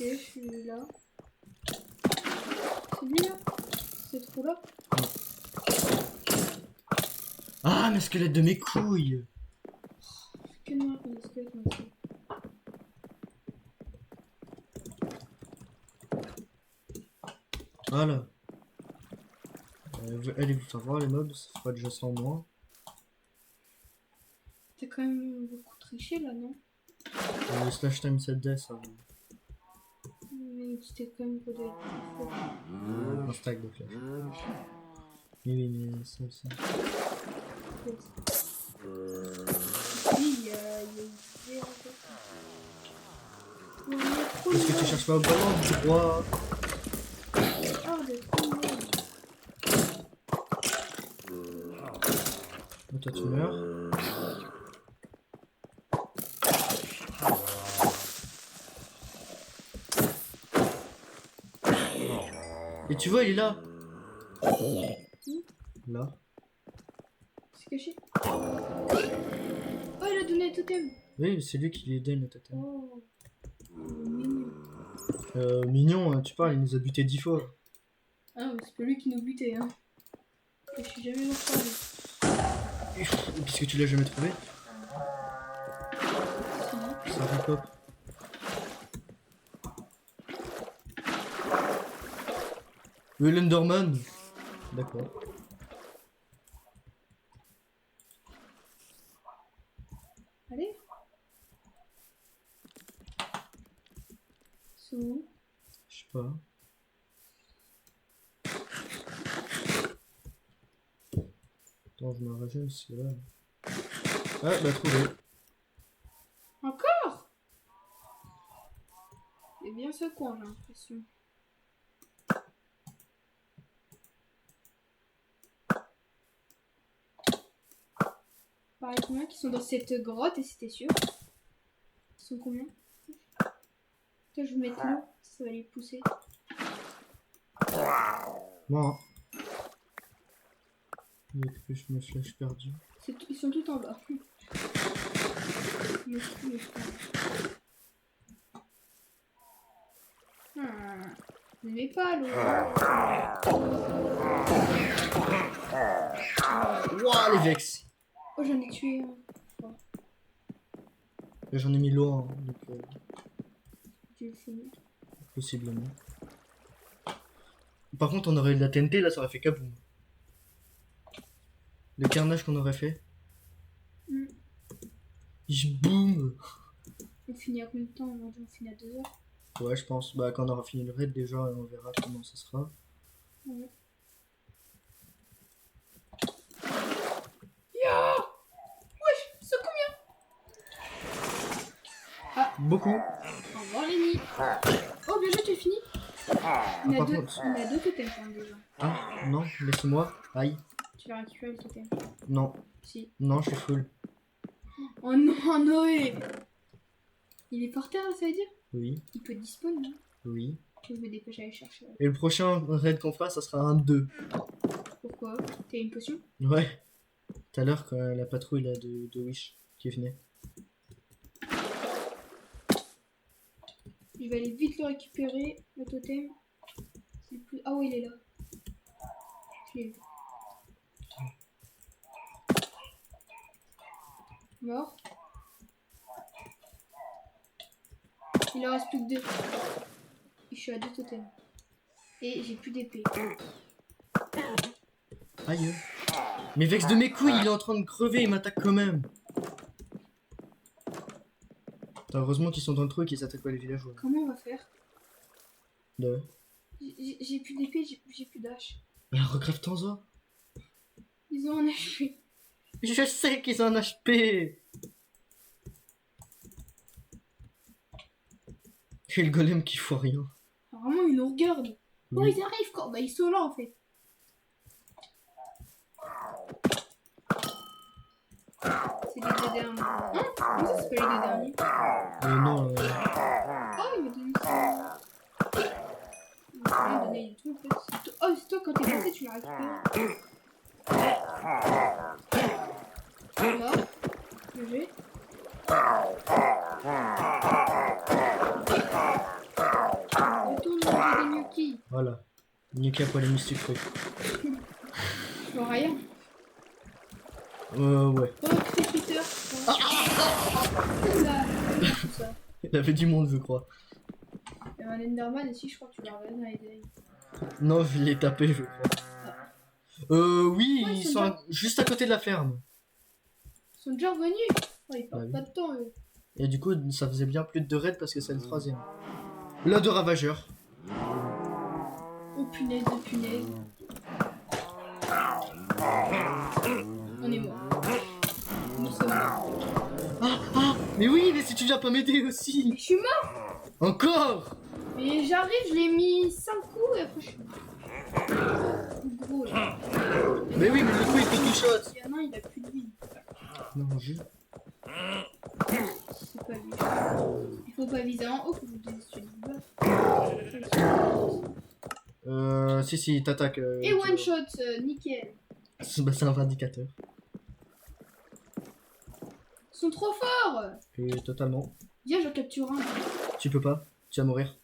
Ok, je suis là. C'est lui là? C'est trop là? Ah, mais squelette de mes couilles! Que noir comme des squelettes, moi aussi. Voilà. Allez vous faire voir les mobs, ça fera déjà 100 moins. T'as quand même beaucoup triché là, non? Le slash time set death, ça va. Mais tu t'es quand même pas d'être plus fort. Un stack de flash. Oui, mais ça aussi. Oui, il y a zéro fait. Non, mais trop Est-ce que tu nul. cherches pas au ballon, droit? Oh, d'être trop nul. Oh, toi tu meurs. Et tu vois, il est là. Là. C'est caché. Oh, il a donné un totem. Oui, c'est lui qui lui donne le totem. Oh, mignon. Mignon, tu parles, il nous a buté 10 fois. Ah, mais c'est pas lui qui nous butait, hein. Je suis jamais mort par lui. Puisque tu l'as jamais trouvé, Si. ça repop. Le Lenderman. D'accord. Allez. C'est où? Je sais pas. Attends, je me régène, c'est là. Ah, bah trouvé. Encore? C'est bien ce coin, j'ai l'impression. Pareil, combien qui sont dans cette grotte, et c'était sûr. Ils sont combien? Toi, je vais mettre l'eau, ça va les pousser. Moi. Je me flash perdu. Ils sont tout en bas. Ne mets pas l'eau. Wouah, les vex. Oh, j'en ai tué un. J'en ai mis loin, donc Je vais le finir. possiblement. Par contre, on aurait eu de la TNT, là, ça aurait fait kaboum. Le carnage qu'on aurait fait. Je boum. On finit à combien de temps? On finit à 2 heures. Ouais, je pense. Bah, quand on aura fini le raid, déjà, on verra comment ça sera. Ouais. C'est combien? Beaucoup. Au revoir les nids. Oh, bien joué, tu as fini. On par a deux, contre- on a deux totems quand même, déjà. Ah, non, laisse-moi. Aïe. Tu vas récupérer le totem. Non, Si. non, je suis full. Oh non, Noé. Il est par terre, ça veut dire? Oui, Il peut despawn, non? oui. Je me dépêche à aller chercher. Et le prochain raid qu'on fera, ça sera un 2. Pourquoi? T'as une potion? Ouais. Tout à l'heure, quand la patrouille là, de Wish qui venait. Je vais aller vite le récupérer, le totem. C'est plus... Ah oui, il est là. Je l'ai vu. Mort. Il en reste plus que 2. Je suis à 2 totems. Et j'ai plus d'épée. Aïe. Mais Vex de mes couilles, il est en train de crever, il m'attaque quand même. Putain, heureusement qu'ils sont dans le trou et qu'ils attaquent pas les villageois. Comment on va faire? De... J'ai plus d'épée, j'ai plus d'hache. Mais recrève-t'en-en. Ils ont un HP. Je sais qu'ils ont un HP. Et le golem qui fout rien. Vraiment, ils nous regardent. Oh, Oui. ils arrivent quoi? Bah, ils sont là en fait. C'est les 2 derniers. Hein? Comment ça, c'est pas les 2 derniers? Non, Oh, il m'a donné ça. Il m'a rien donné du tout en fait. Oh, c'est toi quand t'es passé, tu l'as récupéré. Mort. GG. Retourne manger des gnocchis. voilà. Gnocchi à poil et sucré. Je vois rien. Ouais. Oh, crépiteur. Oula. Tout ça. Il avait du monde, je crois. Il y a un Enderman ici, je crois que tu l'as regardé dans les deuils. Non, je l'ai tapé, je crois. Oui, Ouais, ils c'est sont bien. juste à côté de la ferme. Ils sont déjà revenus. Oh, ils Bah perdent oui. pas de temps eux. Et du coup, ça faisait bien plus de 2 raids parce que c'est le 3e. Là, de ravageurs. Oh punaise de punaise. On est mort. Nous sommes morts. Ah, mais oui, mais si tu viens pas m'aider aussi. Mais je suis mort. Encore. Mais j'arrive, je l'ai mis 5 coups et après je suis mort. Gros là. Mais oui, mais le coup, il fait tout shot. Il y en a un, il a plus de vie. Non, je... C'est pas lui. Il faut pas viser en haut, faut que vous désistez du bas. Si, t'attaques. Et one shot, nickel. C'est un vindicateur. Ils sont trop forts. Et totalement. Viens, j'en capture un. Tu peux pas, tu vas mourir.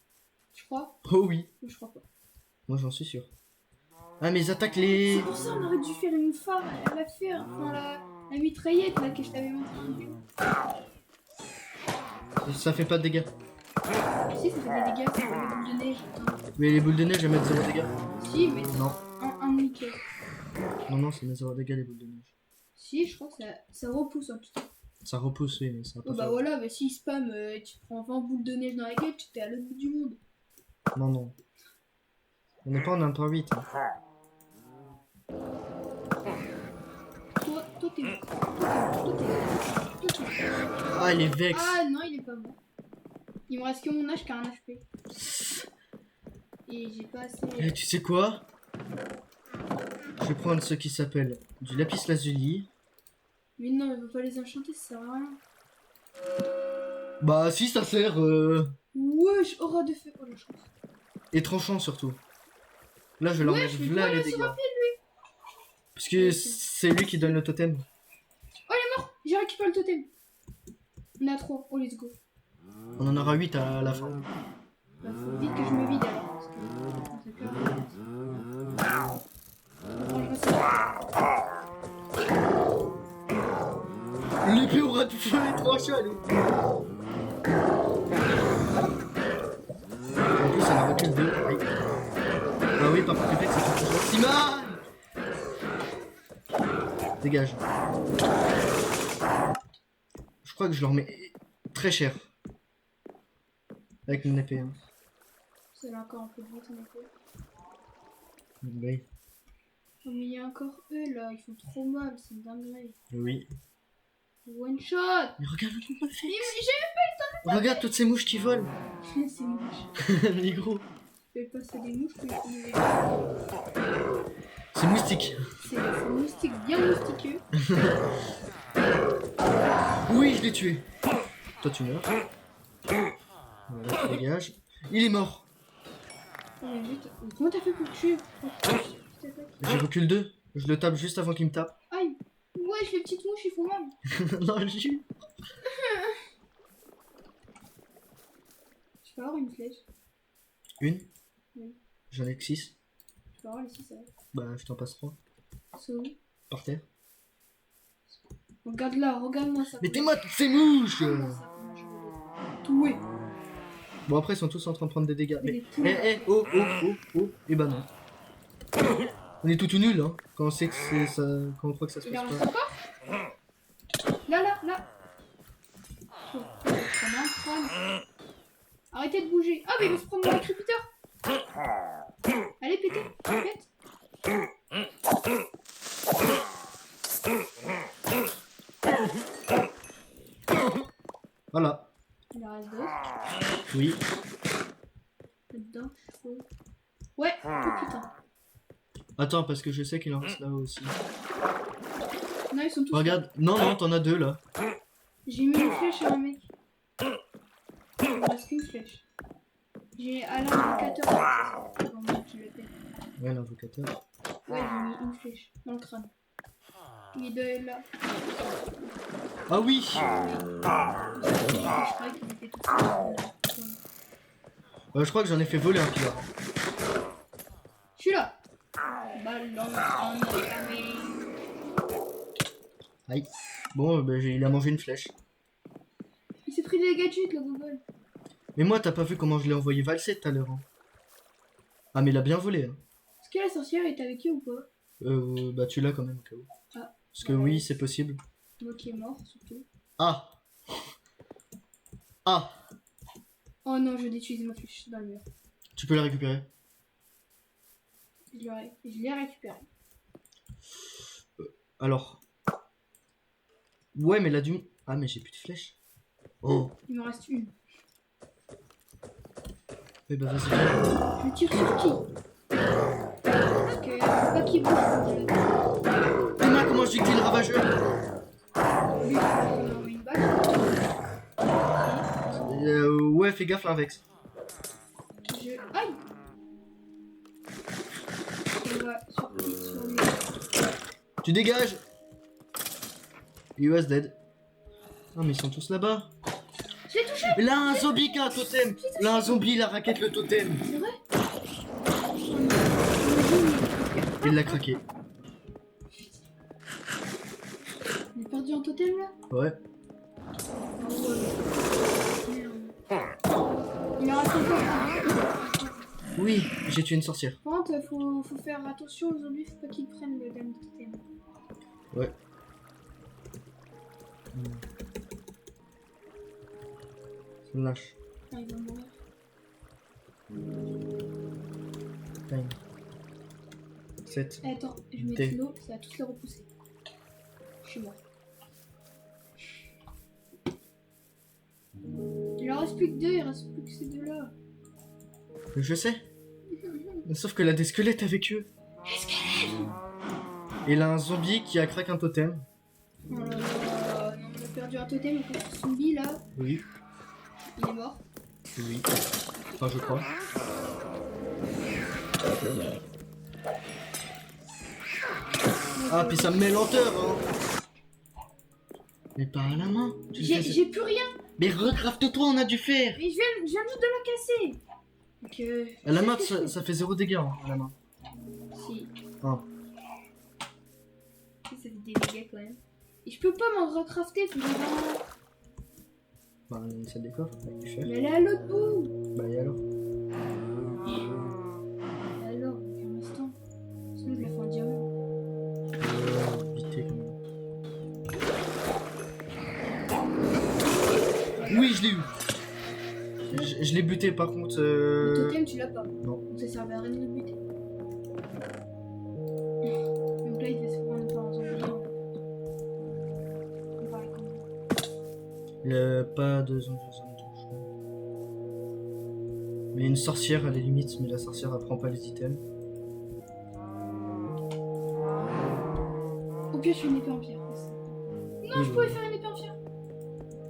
Tu crois? Oh oui, Ou je crois pas. moi j'en suis sûr. Ah, mais ils attaquent les... C'est pour ça on aurait dû faire une phare à la faire, enfin la mitraillette là que je t'avais montré en vidéo. Ça fait pas de dégâts. Si, ça fait des dégâts, c'est pour les boules de neige. Mais les boules de neige, elles mettent 0 dégâts. Si, mais Non, un nickel. non, ça met 0 dégâts les boules de neige. Si, je crois que ça repousse en tout cas. Ça repousse, oui, mais ça va pas Oh bah faire- voilà, bah si spam, tu te prends 20 boules de neige dans la gueule, tu t'es à l'autre bout du monde. Non, non. On n'est pas en 1.8. Hein. Toi t'es mort. Toi t'es mort. Ah, les Vex. Ah non, il est pas mort. Il me reste que mon âge qui a un HP. Et j'ai pas assez. Et tu sais quoi? Je vais prendre ce qui s'appelle du lapis lazuli. Mais non, il faut pas les enchanter, ça sert à rien. Bah si, ça sert. Wesh, aura de feu. Oh la chance. Et tranchant surtout. Là, je vais leur Ouais, mettre je fais là quoi, les là, dégâts. c'est rapide, lui. Parce que c'est lui qui donne le totem. Oh, il est mort. J'ai récupéré le totem. On a 3. Oh, let's go. On en aura 8 à la fin. Bah, faut vite que je me vide alors. Parce que on sait plus rien. Franchement, c'est- L'épée aura du feu et tranchant, allez. En plus, ça la recule 2. Aïe. Ah oui, par contre, l'épée, ça fait toujours si mal. Dégage. Je crois que je leur mets très cher. Avec mon épée. Hein. Ça va encore un peu de vite en effet. Oui. Oh, mais il y a encore eux là, ils font trop mal, c'est une dinguerie. Oui. One shot. Mais regarde le nombre de fait. Mais Regarde toutes ces mouches qui volent. j'ai c'est moche. Les gros. Je vais passer des mouches que je C'est moustique. C'est moustique, bien moustiqueux. Oui, je l'ai tué. Toi, tu meurs. Voilà, tu dégages. Il est mort. Oh, mais vite. Comment t'as fait pour le tuer? J'ai recul 2. Je le tape juste avant qu'il me tape. Aïe. Ouais, les petites mouches, ils font mal. Non, je jure. Je peux avoir une flèche. Une? Oui. J'en ai que 6. Je peux avoir les 6 avec. Bah, je t'en passe 3. C'est où? Par terre. Regarde là, regarde-moi ça. Mettez-moi toutes ces mouches! Tout est. Bon, après, ils sont tous en train de prendre des dégâts. Mais Mais, les poules. oh. Et bah non. On est tout nul, hein. Quand on sait que c'est ça. Quand on croit que ça se Il en passe reste pas. encore? Là. Oh, on a un crâne. Arrêtez de bouger. Ah, mais il va se prendre mon crépiteur. Allez, pétez. Pète. Voilà. Il en reste d'autres. Oui. Là-dedans, je trouve. Ouais, oh putain. Attends, parce que je sais qu'il en reste là-haut aussi. Non, ils sont tous. Regarde. Non, t'en as 2 là. J'ai mis une flèche sur un mec. Il me reste qu'une flèche. J'ai à l'invocateur. Bon, moi, je le fais. Ouais, l'invocateur. Ouais, j'ai mis une flèche dans le crâne. Il est de là. Ah oui! Je croyais qu'il était tout seul. Je crois que j'en ai fait voler un pire. Je suis là. Balle dans le crâne, camé. Aïe. Bon, bah, il a mangé une flèche. Il s'est pris des gadgets, le Google. Mais moi, t'as pas vu comment je l'ai envoyé valser tout à l'heure. Hein. Ah, mais il a bien volé. Hein. Est-ce que la sorcière est avec eux ou pas? Bah, tu l'as quand même au cas où. Ah. Parce que oui, c'est possible. Moi qui est mort, surtout. Ah! Ah! Oh non, je vais utiliser ma flèche dans le mur. Tu peux la récupérer. Je l'ai récupéré. Alors. Ouais, mais là du. Ah, mais j'ai plus de flèches. Oh. Il me reste une. Eh bah, vas-y, viens. Je tire sur qui? Parce que faut pas qu'il bouge. Thomas, comment je dis que t'es le ravageur? Lui, il faut une balle. Ouais, fais gaffe l'invex. Aïe! On va sur lui. Tu dégages! He was dead. Ah, mais ils sont tous là-bas. Je l'ai touché! Là, un zombie qui a un totem! Là, un zombie, la raquette le totem! C'est vrai? Il l'a craqué. On est perdu en totem là? Ouais. Il en reste encore. Oui, j'ai tué une sorcière. Par contre, faut faire attention aux zombies, faut pas qu'ils prennent le dame de totem. Ouais. Ça me lâche. Ah, ils vont mourir. Time. 7. Eh, attends, je mets T. de l'eau, ça va tous les repousser. Je suis mort. Il en reste plus que 2, il reste plus que ces deux-là. Je sais. Sauf que là, des squelettes avec eux. Et là, un zombie qui a craqué un totem. Oh là là, non, on a perdu un totem, et ce zombie là, Oui. il est mort. Oui. Enfin, je crois. Ah, puis ça me met lenteur, hein. Mais pas à la main. Tu le fais- J'ai plus rien, Mais recraft-toi, on a dû faire. mais je viens juste de la casser. Donc, À la main, ça fait 0 dégâts, hein, à la main. si. Ah. Ça fait des dégâts quand même. Et je peux pas m'en recrafter, faut que j'aille Bah, ça décoffre, avec du fer. Mais elle est à l'autre bout. Bah, et alors? Alors, pour l'instant. Sinon, je la fais en diamant. Vite, quand même. Oui, je l'ai eu. Je l'ai buté, par contre. Le totem, tu l'as pas. Non. Donc, ça servait à rien de le buter. Donc là, il va se prendre par un zombie. On va Pas de zombie. Mais une sorcière à la limite, mais la sorcière elle prend pas les items. Au pire, je fais une épée en pierre. Non, Oui, je pouvais faire une épée en pierre.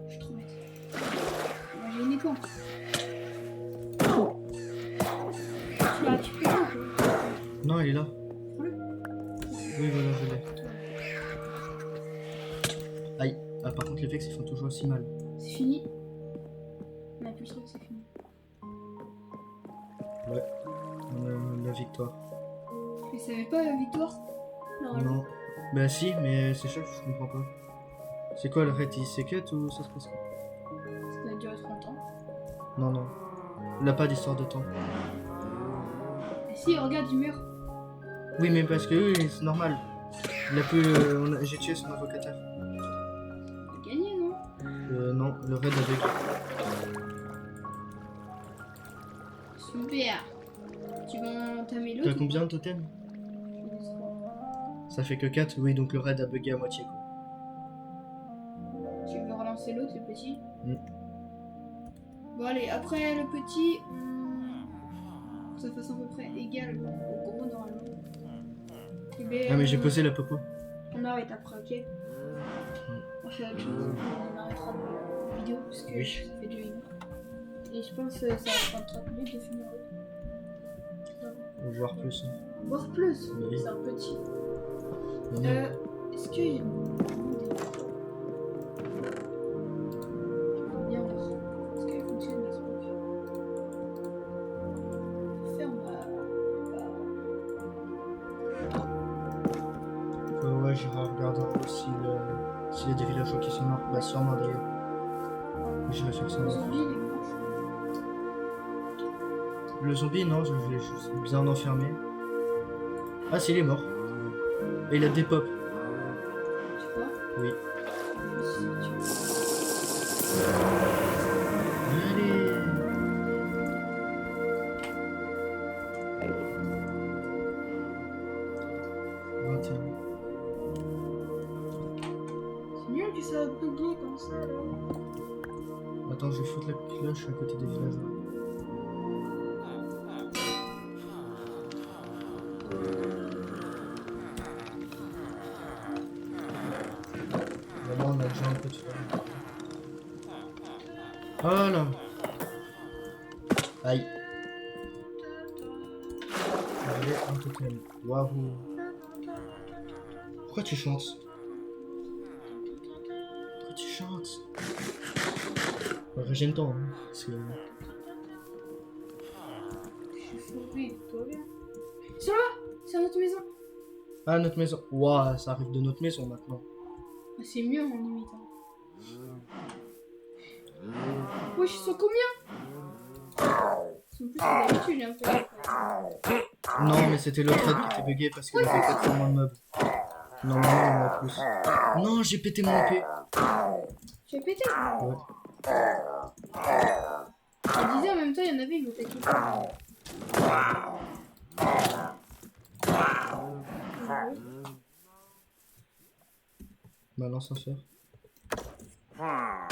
Je suis trop bête. Moi, j'ai une épée en pierre. Tu l'as récupéré ou pas? Non, elle est là. Prends-le. Oui, voilà, je l'ai. Ah, par contre, les vex, ils font toujours aussi mal. C'est fini. On a plus le truc, c'est fini. Ouais. On a la victoire. Tu savais pas la victoire? Normalement. Non. Bah si, mais c'est ça que je comprends pas. C'est quoi le raid? Il s'éclate ou ça se passe quoi? Ça a duré 30 ans. Non, non. Il a pas d'histoire de temps. Et si, regarde du mur. Oui, mais parce que oui, c'est normal. Il a pu... J'ai tué son avocataire. T'as gagné, non? Non, le raid avec... Super. Tu vas entamer T'as l'autre? combien de totems? Ça fait que 4, oui, donc le raid a bugué à moitié, quoi. Tu veux relancer l'autre, le petit? Bon, allez, après le petit, que ça fasse à peu près égal au gros normalement. Et ben, Ah, mais j'ai posé la popo. on arrête après, ok? On fait autre chose. On arrêtera la vidéo parce que Oui. ça fait déjà 1 heure. Et je pense que ça va prendre 30 minutes de finir. Voire plus. Voire plus. Oui. C'est un petit. Non. Est-ce qu'il y a bien voir. Est-ce qu'elle fonctionne la smoke? Ferme Ouais, j'irai regarder s'il y a des villageois qui sont morts. Bah, sûrement d'ailleurs. J'irai faire ça. le zombie, il est mort. Le zombie, non, je vais juste bien enfermer. Ah, si, il est mort. Et il a des pop. Tu vois? Oui. Si tu Allez. C'est mieux que ça bugué comme ça là. Attends, je vais foutre la cloche à côté des villageois. Là-bas, on a déjà un peu de fer. Voilà. Aïe. J'avais un totem. Waouh. Pourquoi tu chantes? Pourquoi tu chantes? Régène-toi, hein, parce que... Je suis fourré, toi bien. C'est là! C'est à notre maison! Ah, notre maison. Waouh, ça arrive de notre maison maintenant. Ah, c'est mieux en imitant. Wesh, ils sont combien? Ils sont plus que d'habitude, un peu. Non, mais c'était l'autre raid qui était bugué parce qu'il avait 4 moins de mobs. Normalement, il y en a plus. Non, j'ai pété mon épée. Tu as pété? Ouais. Je disais en même temps, il y en avait, ils m'attaquaient pas. Bah, lance un fer. Ah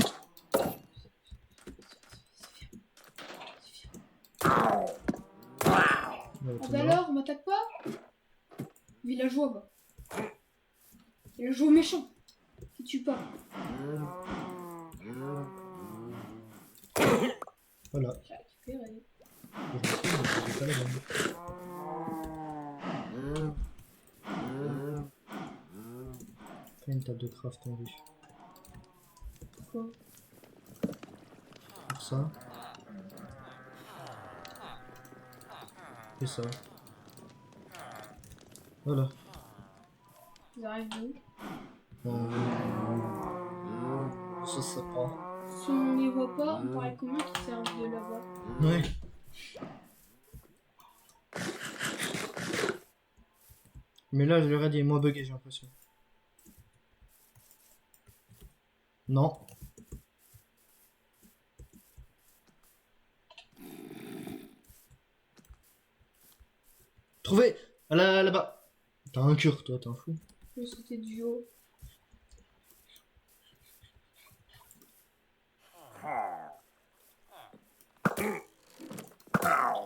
bah alors, on m'attaque pas? Villageois, bah. Villageois méchant. Qui tue pas. Voilà. J'ai récupéré. J'ai pas la bonne. Fais une table de craft en vue. Quoi? Pour ça. Et ça. Voilà. Ils arrivent d'où? Ça se prend. Si on les voit pas, on paraît combien qui servent de là-bas? Ouais. Mais là, le raid est moins bugué, j'ai l'impression. Non. Trouvé. Là-bas. T'as un cure, toi, t'es un fou. Je vais sauter du haut.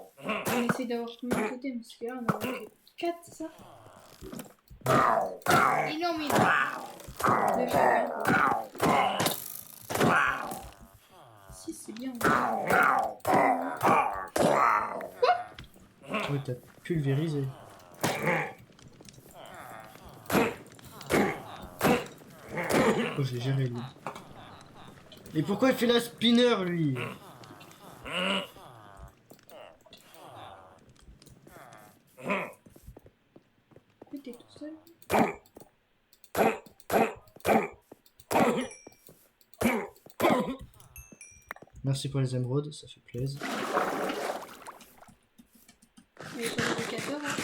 On essaie d'avoir combien de côtés, parce que là on a 4, c'est ça? Il en met deux chacun. 6, c'est bien. Oui, t'as pulvérisé. Oh, j'ai géré lui. Et pourquoi il fait la spinner lui? Oui, t'es tout seul. Merci pour les émeraudes, ça fait plaisir. Mais il y a pas d'éducateur, hein.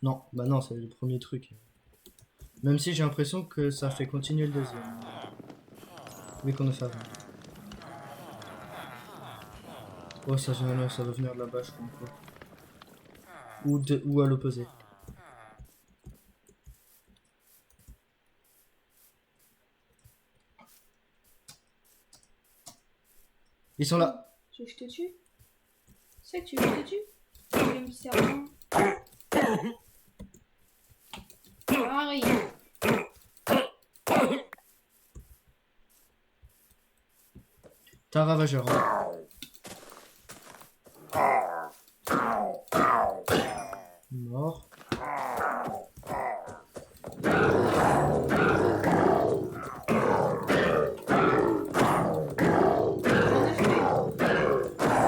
Non, bah non, c'est le premier truc. Même si j'ai l'impression que ça fait continuer le deuxième. Vu qu'on a fait avant. Oh, ça va venir de là-bas, je crois encore. Ou à l'opposé. Ils sont là. Tu veux que je te tue? C'est que tu veux que je te tue? Tu veux me servir? Arrive. T'as un ravageur. Hein. Mort.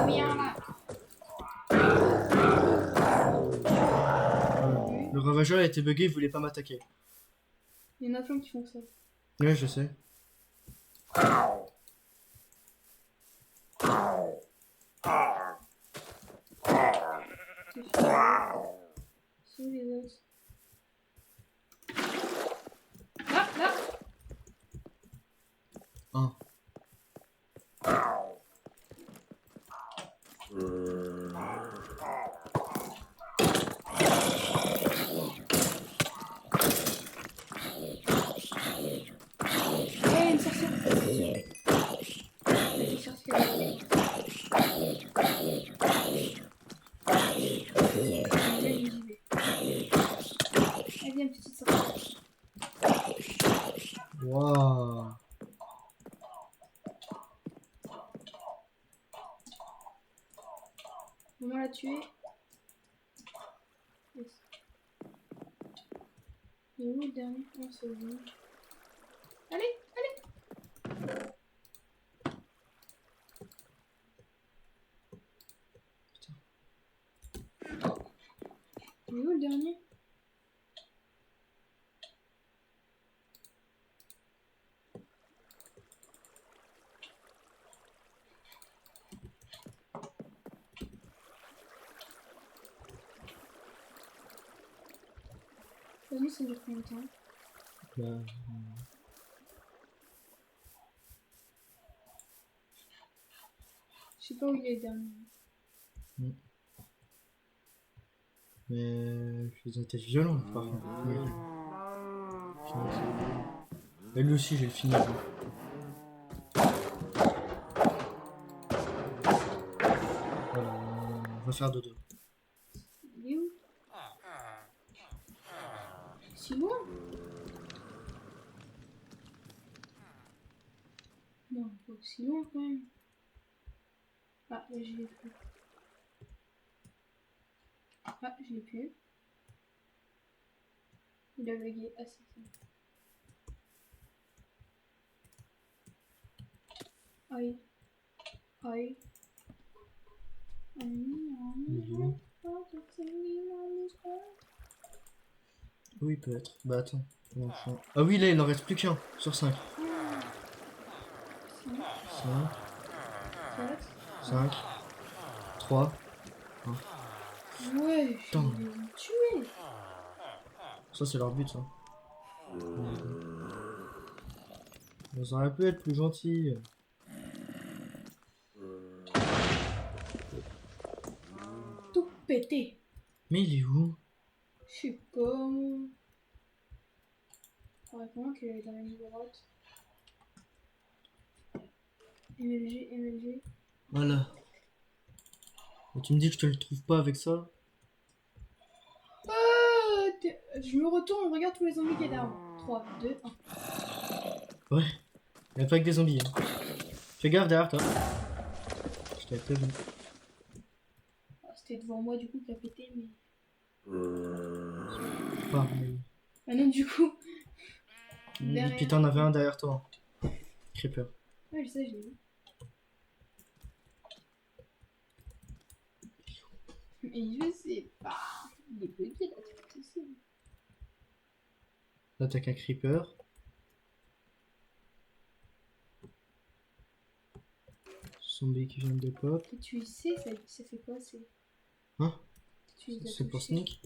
Viens là. Le ravageur a été bugué, il voulait pas m'attaquer. Il y en a plein qui font ça. Ouais, je sais. C'est où les autres? Là, là. Un. Ouais, une sorcière. Une sorcière. Allez, j'y vais. Allez, viens, petite sorcière. Waouh. Maman l'a tué. Yes. Il est où le dernier? Oh, c'est le dernier. Allez, allez. Il est où le dernier? Vas-y, ça dure combien de temps? Bah, Je sais pas où il est le dernier. mais ils ont été violents par contre. Et lui aussi, j'ai le fini. Voilà, on va faire dodo. Il est où? Si loin? Non, pas aussi loin quand même. Ah, là je l'ai plus. Ah, je l'ai plus. Il a bugué. Ah, c'est ça. Aïe. Aïe. Oui, il peut être. Bah attends. Ah oui, là, il en reste plus qu'un sur 5. 5, 5, 3. Ouais, je Putain. vais me tuer. Ça, c'est leur but, ça. Ils auraient pu être plus gentils. Tout pété. Mais il est où? Je sais pas. Faudrait vraiment qu'il est dans la ligne droite. MLG, MLG. Voilà. Et tu me dis que je te le trouve pas avec ça? Je me retourne, regarde tous les zombies qu'il y a derrière. 3, 2, 1. Ouais. Il y a pas que des zombies. Hein. Fais gaffe derrière toi. Je t'avais prévenu. Ah, c'était devant moi du coup qui a pété, mais. Pareil. Ah non, du coup. Et Derrière. puis t'en avais un derrière toi. Creeper. Ouais, je sais, je l'ai vu. Mais je sais pas. Il est bugué là, c'est pas possible. Là, t'as qu'un creeper. Zombie qui vient de pop. Et tu sais, ça fait quoi? C'est. Hein? Tu les as C'est pour touchés. sneak.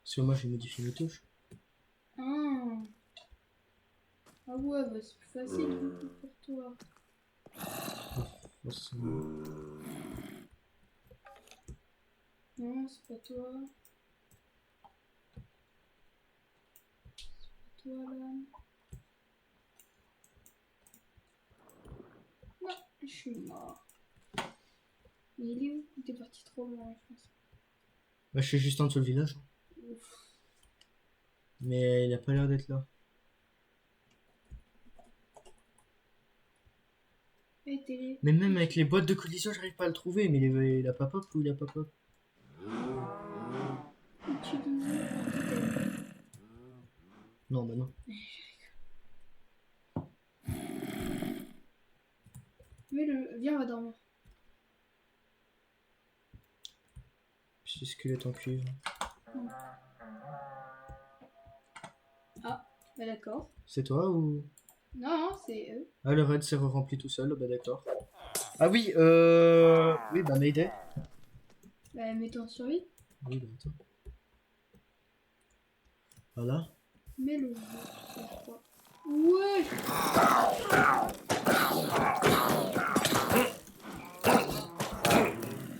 Parce que moi, j'ai modifié mes touches. Ah. Ah ouais, bah c'est plus facile du coup pour toi. Oh, c'est- Non, c'est pas toi. C'est pas toi là. Non, je suis mort. Mais il est où? Il était parti trop loin, je pense. Bah, je suis juste en dessous du village. Ouf. Mais il a pas l'air d'être là. Et télé. Mais même avec les boîtes de collision, j'arrive pas à le trouver. Mais il a pas pop ou il a pas pop? Utiliser item. Non, bah non. Mais le. Viens, on va dormir. Petit squelette en cuivre. Bah d'accord. C'est toi ou... Non, non, c'est eux. Ah, le raid s'est rempli tout seul. Bah d'accord. Ah oui, oui, bah Mayday. Bah mets-toi en survie. Oui, bah attends. Voilà. Mais le jeu, c'est quoi? Ouais.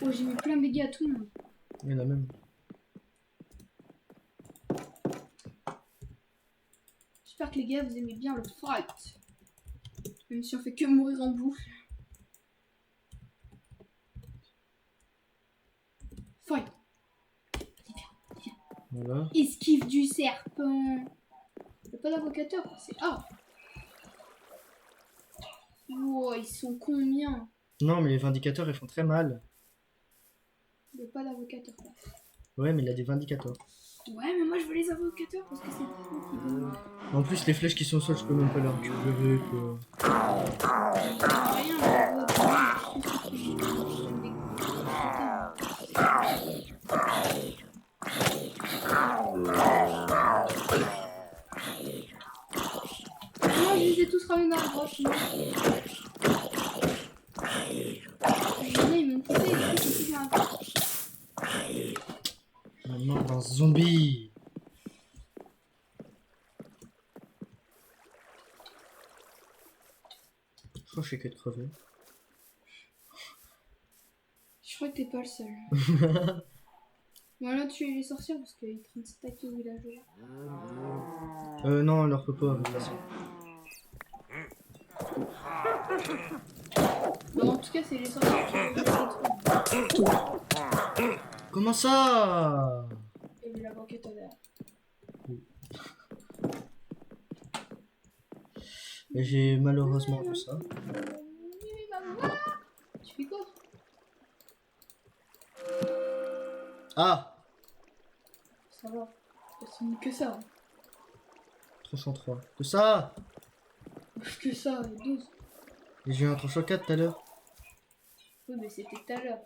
Oh, j'ai mis plein de dégâts à tout le monde. Il y en a même. J'espère que les gars vous aimez bien le fight. Même si on fait que mourir en boucle. Fight. Voilà. Esquive du serpent. Y'a pas d'avocateur, c'est A. Wow, ils sont combien? Non, mais les vindicateurs, ils font très mal. Y'a pas d'avocateur là. Ouais, mais il a des vindicateurs. Ouais, mais moi je veux les avocateurs parce que c'est trop qui vont. En plus, les flèches qui sont au sol, je peux même pas les récupérer, quoi. Rien, je les ai tous ramenés dans la grotte. Ils m'ont poussé, c'est grave. Maintenant, dans zombie. Je crois que je fais que de crever. Je crois que t'es pas le seul. Bon, là, tu les sorcières parce qu'ils train de s'attaquer au villageois. Non, on leur peut pas, de toute façon. Bon, en tout cas, c'est les sorcières qui les détruire. Comment ça? Et la banquette derrière. Et j'ai malheureusement vu ça. Tu fais quoi? Ah! Ça va. C'est mieux que ça. Tranchant 3. Que ça? Que ça, 12. Et j'ai eu un tranchant 4 tout à l'heure. Oui, mais c'était tout à l'heure.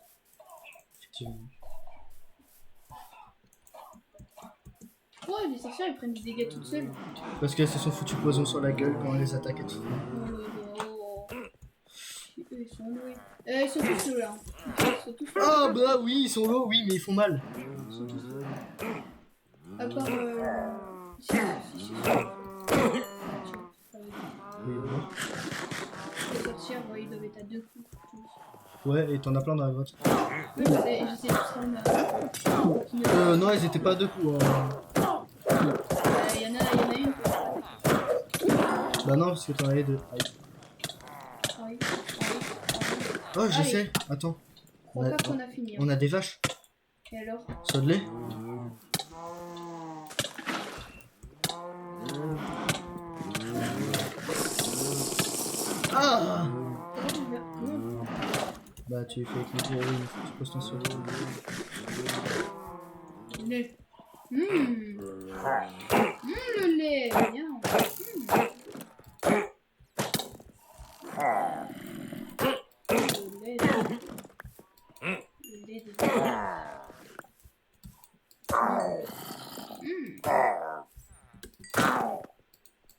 Effectivement. Pourquoi les sorcières ils prennent des dégâts toutes seules? Parce qu'elles se sont foutues poison sur la gueule quand on les attaque et tout. Oh. Eux ils sont doués. Ils sont tous là. Ils sont tous là. Ah bah oui, ils sont low, oui, mais ils font mal. Ils sont tous là. À part si. Oui, ouais. Les sorcières, ouais, ils doivent être à 2 coups. Ouais, et t'en as plein dans la grotte. Oui, j'essaie de se rendre. Non, ils étaient pas à 2 coups. Hein. Il y en a une. Bah non, parce que t'en avais 2. Aïe. Oh, je sais. Attends. Je crois pas qu'on a fini. Hein. On a des vaches. Et alors? Ça de lait? Ah! Bah tu fais cliquer, oui, tu poses ton survie. Lait. Le lait, bien.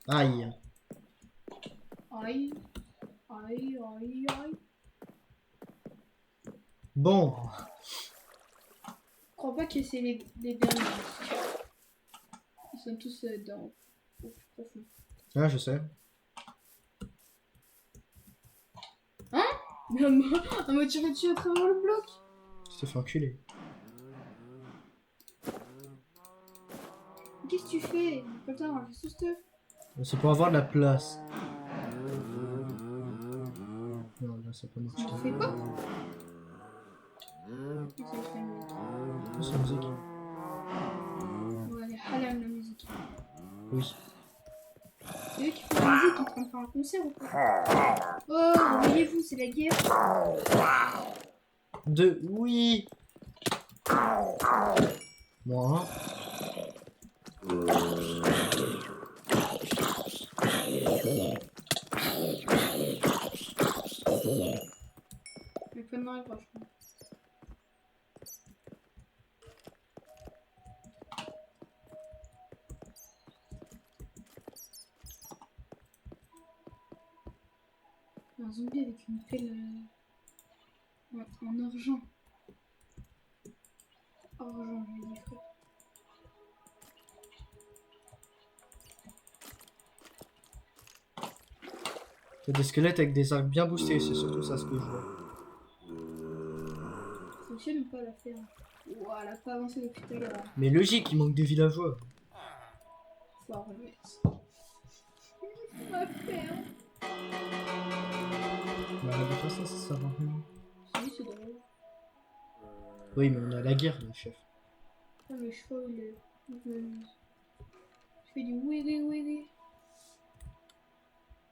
Aïe. Aïe. Aïe, aïe, aïe. Bon. Je crois pas que c'est les derniers. Ils sont tous dans au plus profond. Ah, je sais. Mais elle m'a tiré dessus à travers le bloc. Tu te fais enculer. Qu'est-ce que tu fais? Putain, j'ai ce stuff. C'est pour avoir de la place. Non, là, ça peut marcher. Tu fais quoi? C'est très bien. C'est la musique. Ouais, elle est halal la musique. Oui. C'est eux qui font la musique, ils sont en train de faire un concert ou quoi? Oh, réveillez-vous, c'est la guerre. Oui. Moi. Mais pas de mal, franchement. Un zombie avec une pelle en argent. Argent, je dis frère. Il y a des squelettes avec des arcs bien boostés, c'est surtout ça ce que je vois. Ça fonctionne ou pas la ferme? Ouah, elle a pas avancé depuis tout à l'heure. Mais logique, il manque des villageois. Faut en remettre. Ma ferme. Bah, de toute façon, ça sert à rien. Si, c'est drôle. Oui, mais on a la guerre, le chef. Ah, le cheval, il m'amuse. Je fais du wiggy wiggy.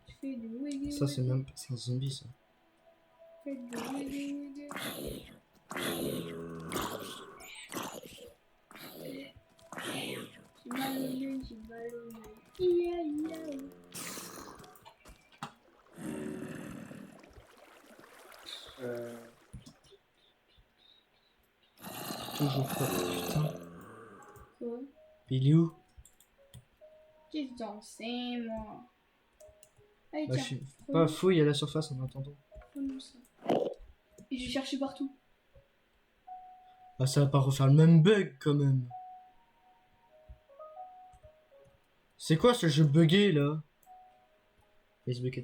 Je fais du wiggy Ça, c'est wiggy. même pas un zombie, ça. Je fais du wiggy wiggy. J'ai mal au nez, j'ai mal au nez. Ia, ia. Toujours pas. Putain. Quoi? Il est où? Qu'est-ce que j'en sais, moi? Allez, Bah, je tiens. suis pas fouille à la surface en attendant. Prenons ça. Et je vais chercher partout. Bah, ça va pas refaire le même bug quand même. C'est quoi ce jeu buggé là? Facebook.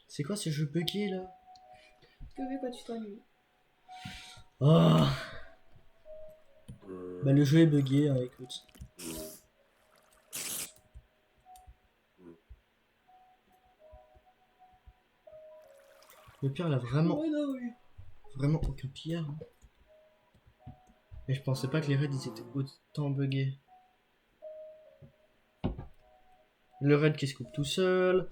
C'est quoi ce jeu buggé là? Que veux quoi, tu t'ennuies? Oh. Bah, le jeu est buggé, hein, écoute. Le pire, il a vraiment, Oh non, oui. vraiment aucun pire. Hein. Mais je pensais pas que les raids ils étaient autant buggés. Le raid qui se coupe tout seul.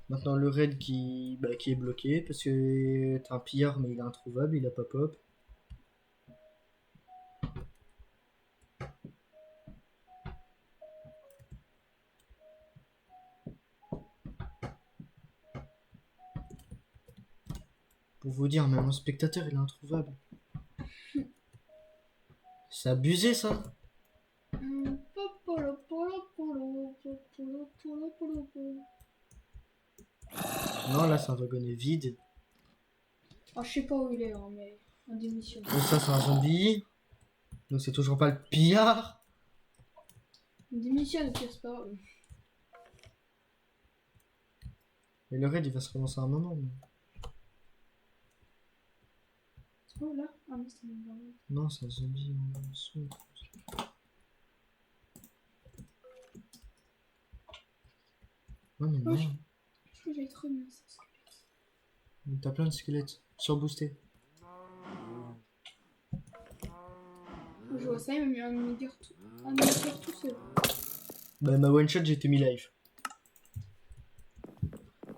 Maintenant le raid qui est bloqué parce que t'as un pillard mais il est introuvable, il a pas pop. Pour vous dire, même un spectateur il est introuvable. C'est abusé ça. Non là c'est un wagonnet vide. Oh, je sais pas où il est, hein, mais on démissionne. Donc ça c'est un zombie. Donc c'est toujours pas le pillard. On démissionne, au pire, c'est pas grave. Et le raid il va se relancer à un moment. Mais... Oh là? Ah non, c'est un zombie. Non c'est un zombie en dessous. Ouais mais non. Je crois que j'avais trop bien ça. T'as plein de squelettes surboostés. Je vois ça, il m'a mis un mini-cœur tout seul. Bah ma one shot j'étais mis live.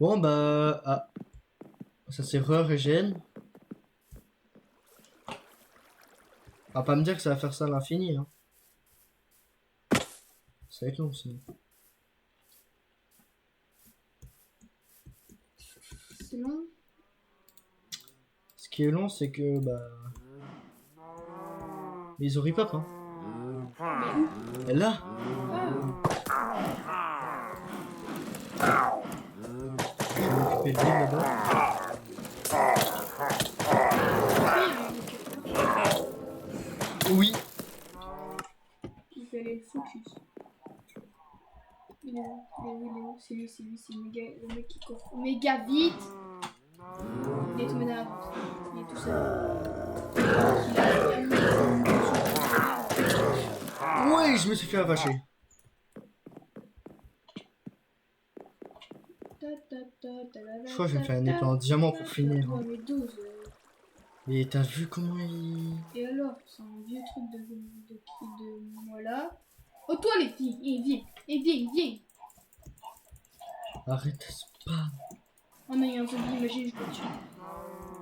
Bon bah... Ah. Ça c'est re-régène. On va pas me dire que ça va faire ça à l'infini. Hein. Ça va être long sinon. C'est long. Ce qui est long c'est que bah... Mais ils ont ripop, hein. Mais où? Et là, Ah, je vais m'occuper de lui là-bas. Oui. il fait aller le focus. Il est où? C'est lui, c'est le mec qui court méga vite. Il est tombé dans la route. Il est tout seul. Ouais, je me suis fait arracher. Je crois que je vais me faire un épée en diamant pour finir. Ouais, Hein. mais 12. Et t'as vu comment il... Et alors, c'est un vieux truc de voilà. Oh, toi les filles, viens. Arrête de spam. Oh non, il y a un zombie, imagine, je le tue.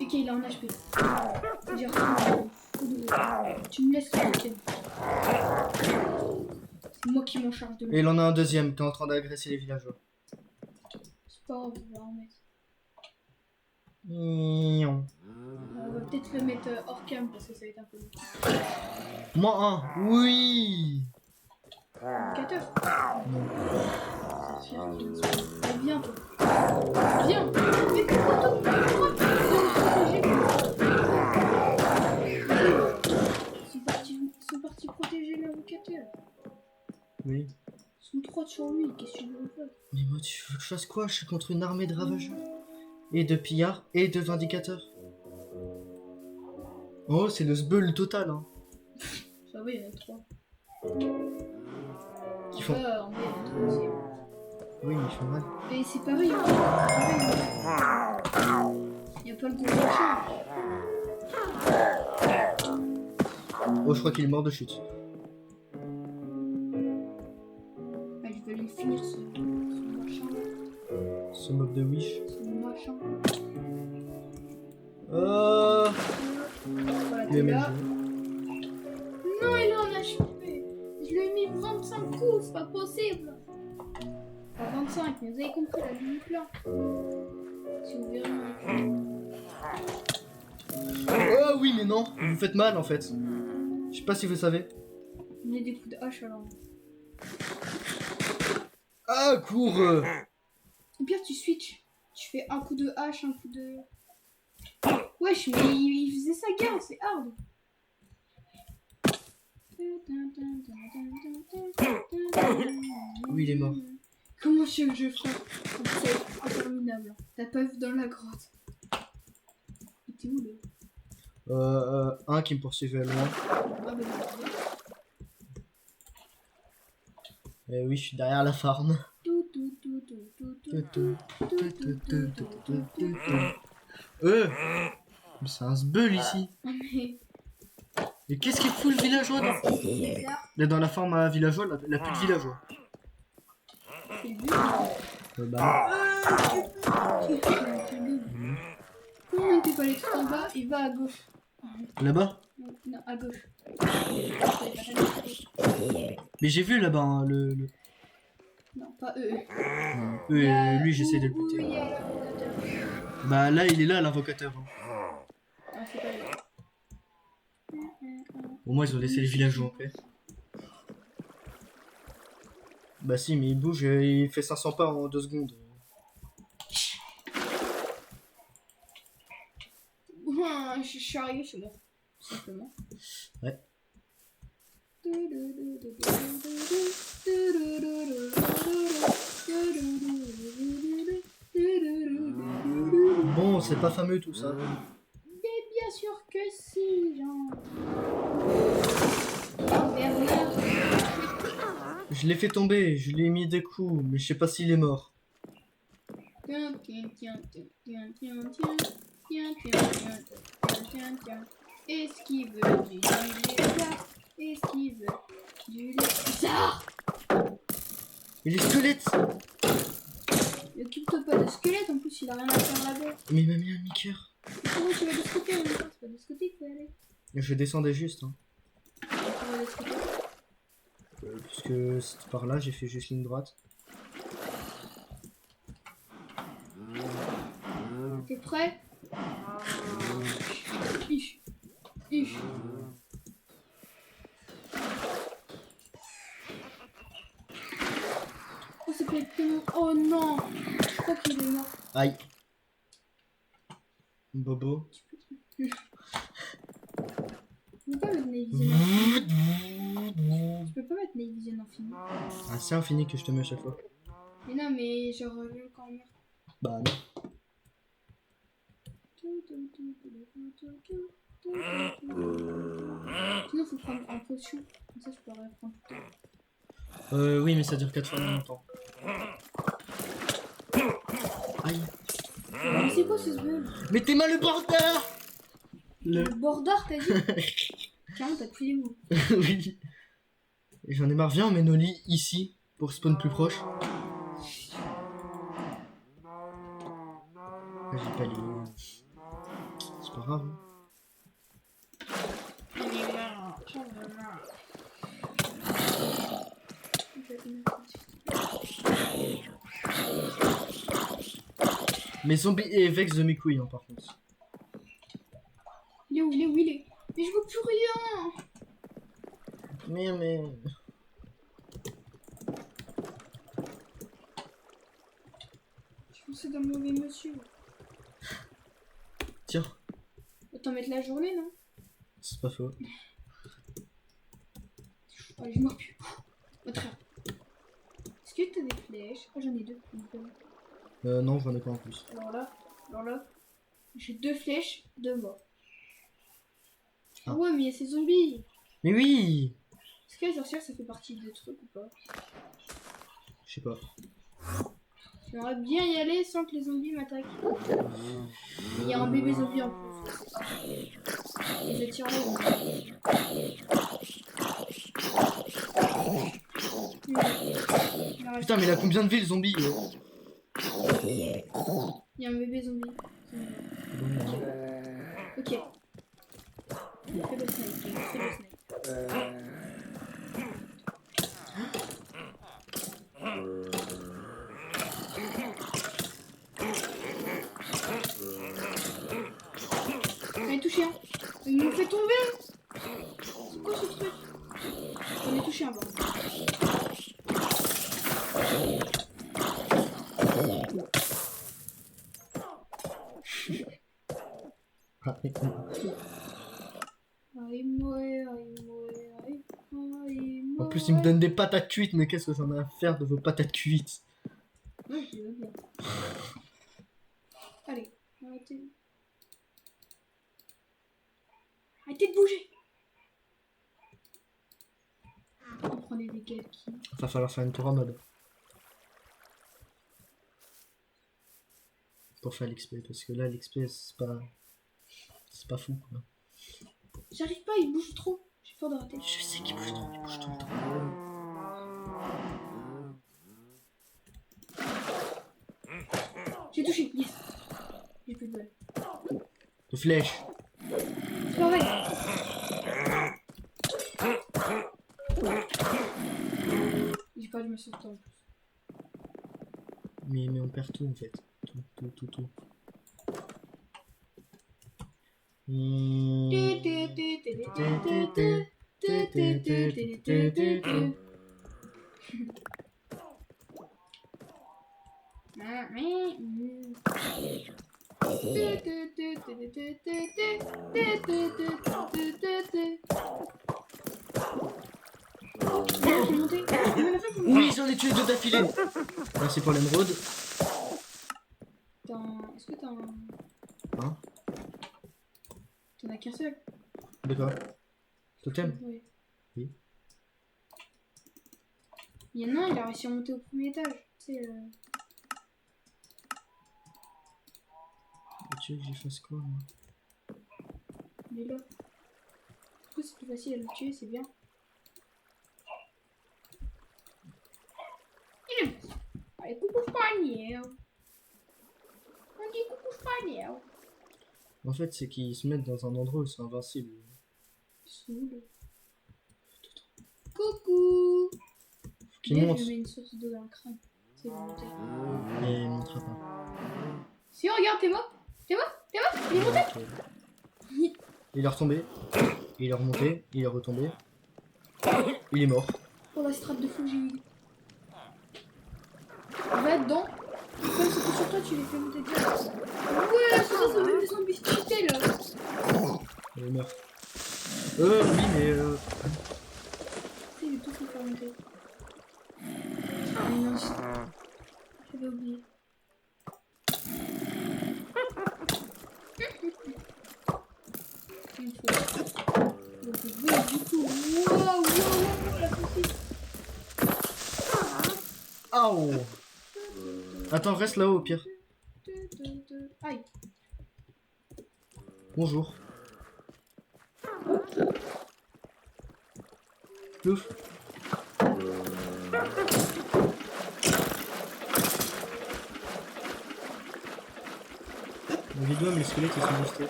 Ok, il a un HP. Dire, tu me laisses tranquille. C'est moi qui m'en charge de lui. Et il en a un deuxième qui est en train d'agresser les villageois. C'est pas grave, on va en mettre. Miaou. On va peut-être le mettre hors cam parce que ça va être un peu long. Moi un. Oui. Indicateur. Non. Allez, viens, toi. Viens. Mais pourquoi toi, ils sont partis protéger l'invocateur. Oui. Ils sont 3 sur lui, qu'est-ce que tu veux faire? Mais moi, tu veux que je fasse quoi? Je suis contre une armée de ravageurs. Et de pillards et de vindicateurs. Oh, c'est le sbeul total, hein. Ça va, il y en a 3. Qui font... En vrai, il y en a 3 aussi. Oui, ils font mal. Et c'est pareil, hein. Il n'y a pas le gros machin. Oh, je crois qu'il est mort de chute. Ah, je vais lui finir ce machin. Ce mob de Wish. Ce machin. Oh. Voilà, Il t'es est là. même Non, il en a chopé. Je lui ai mis 25 coups, c'est pas possible. Pas 25, mais vous avez compris la limite là. Si vous verrez. Oh oui, mais non. Vous faites mal, en fait. Je sais pas si vous savez. On a des coups de hache alors. Ah, cours. Au pire, tu switches. Tu fais un coup de hache, un coup de. Wesh, mais il faisait sa guerre, c'est hard. Oui, il est mort. Comment je sais que je ferai? C'est interminable. T'as pas vu dans la grotte. Il était où le. Un qui me poursuivait loin. Ah bah non. Oui, je suis derrière la farm. Mais c'est un sbeul ici. Mais qu'est-ce qu'il fout le villageois dans... Là, dans la farm à villageois, la plus de villageois. C'est le but. Bah, Comment t'es pas allé tout en bas? Il va à gauche. là-bas. Non, à gauche. Mais j'ai vu là-bas hein, le... Non, pas eux. lui, j'essaie de le buter. Oui, il y a l'invocateur. Bah là, il est là, l'invocateur. Hein. Ah, c'est pas lui. Au moins, ils ont laissé les villageois en paix. Bah si, mais il bouge, il fait 500 pas en 2 secondes. Je suis arrivé, je suis mort. Tout simplement. Ouais. Bon, c'est pas fameux tout ça. Mais bien sûr que si, Jean. Bernard. Je l'ai fait tomber, je lui ai mis des coups, mais je sais pas s'il est mort. Tiens. Esquive du lézard. Esquive du lézard. Mais les squelettes! Ne occupe-toi pas de squelette, en plus il a rien à faire là-bas. Mais il m'a mis un niqueur. Mais comment tu vas de ce côté en même temps? C'est pas de ce côté qu'il faut aller. Je descendais juste, hein. Tu vas de ce côté. Puisque c'est par là, j'ai fait juste ligne droite. T'es prêt? Ich. non. Oh non. Je crois qu'il est mort. Aïe. Bobo. Tu peux pas mettre Night Vision infini. Tu peux pas mettre Night Vision infini. Ah, c'est infini que je te mets à chaque fois. Mais non, mais genre quand on meurt. Bah non. Sinon, faut prendre un potion. Comme ça, je pourrais prendre tout le temps. Oui, mais ça dure 4 fois moins longtemps. Aïe. Mais c'est quoi ce bug? Mettez-moi le border. Le border, t'as dit? Carrément, t'as pris les mots. Oui. Et j'en ai marre, viens, on met nos lits ici pour spawn plus proche. Ah, j'ai pas les. C'est pas grave. Hein. Mais zombie et vex de mes couilles, hein, par contre. Il est où? Il est où? Il est? Mais je vois plus rien! Mais. Je pensais d'un mauvais monsieur. Tiens, Autant mettre la journée, non? c'est pas faux. Allez, je meurs plus. Autre. Est-ce que t'as des flèches? Oh, j'en ai deux. Non, j'en ai pas en plus. Alors là, j'ai 2 flèches, 2 morts. Ah. Ouais, mais il y a ces zombies. Mais oui. Est-ce que la sorcière, ça fait partie des trucs ou pas? Je sais pas. J'aimerais bien y aller sans que les zombies m'attaquent. Il y a un bébé zombie en plus. Je tire là. Putain, mais il a combien de vies le zombie Il y a un bébé zombie. Ok. Fais le snake. Fais le snake. J'en ai touché un. Il me fait tomber. C'est quoi ce truc? J'en ai touché un. Bon. En plus, il me donne des patates cuites, mais qu'est-ce que j'en ai à faire de vos patates cuites? Ouais, je veux bien. Allez, arrêtez. Arrêtez de bouger. On prend des dégâts qui... Va falloir faire une tour en mode. Pour faire l'XP, parce que là, l'XP, c'est pas... C'est pas fou, quoi. J'arrive pas, il bouge trop. J'ai peur de rater. Je sais qu'il bouge trop, il bouge tout le temps. J'ai touché, yes. J'ai plus de balles. De flèches. C'est pas vrai. J'ai pas dû me sauter en plus. Mais on perd tout, en fait. Tout. Oui, j'en ai tué 2 d'affilée. Merci pour l'émeraude. Est-ce que t'as un... Hein? T'en as qu'un seul? De quoi? Totem? Oui. Oui. Il y en a un, il a réussi à monter au premier étage. Tu sais, Tu veux que j'y fasse quoi, moi? il est là. Du coup, c'est plus facile à le tuer, c'est bien. Il est mort. Allez, coucou spaniel. On dit coucou spaniel. En fait, c'est qu'ils se mettent dans un endroit où c'est invincible. Saoul. Coucou. Faut qu'ils Là, montent. je mets une source d'eau dans le crâne. C'est monté. Et il montera pas. Si, regarde, t'es mort. T'es mort. T'es mort. Il est monté. Ok. Il est retombé. Il est remonté. Il est retombé. Il est mort. Oh la strate de fou, j'ai eu. Va dedans. Comme c'était sur toi, tu les fais monter direct. Ouais, c'est des zombies cheatés là. Elle meurt. Oui, mais C'est il est tout fait faire monter. Ah, mais non, j'avais oublié. Une fois. Donc, oui, du coup, waouh, la petite. Aouh. Attends, reste là-haut au pire. Aïe. Bonjour. Plouf. Évidemment, les squelettes ils sont boostés.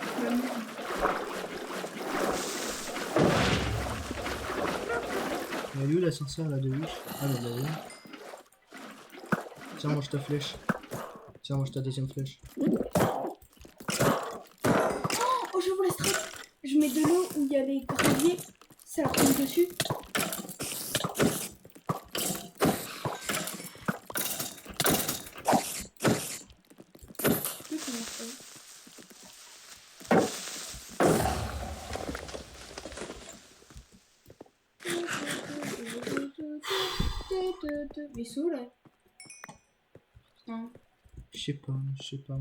Elle est où l'ascenseur là de Wish? Ah non, bah oui. Tiens, mange ta flèche. Tiens, mange ta deuxième flèche. Oh, je vous laisse très. Je mets de l'eau où il y a les graviers. Ça leur tombe dessus. Je sais comment faire. Mais c'est où là? Putain. Je sais pas, je sais pas.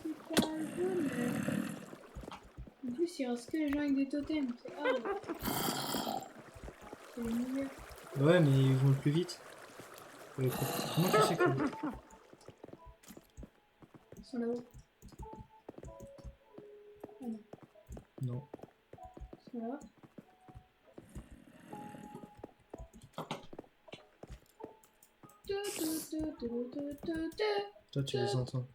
C'est pas jaune. En plus, il reste que les gens avec des totems. C'est hard. C'est mieux. Ouais, mais ils vont le plus vite. Ouais, comment tu sais que... Ils sont là-haut. Ah non. Non. Ils sont là. Toi, tu les entends.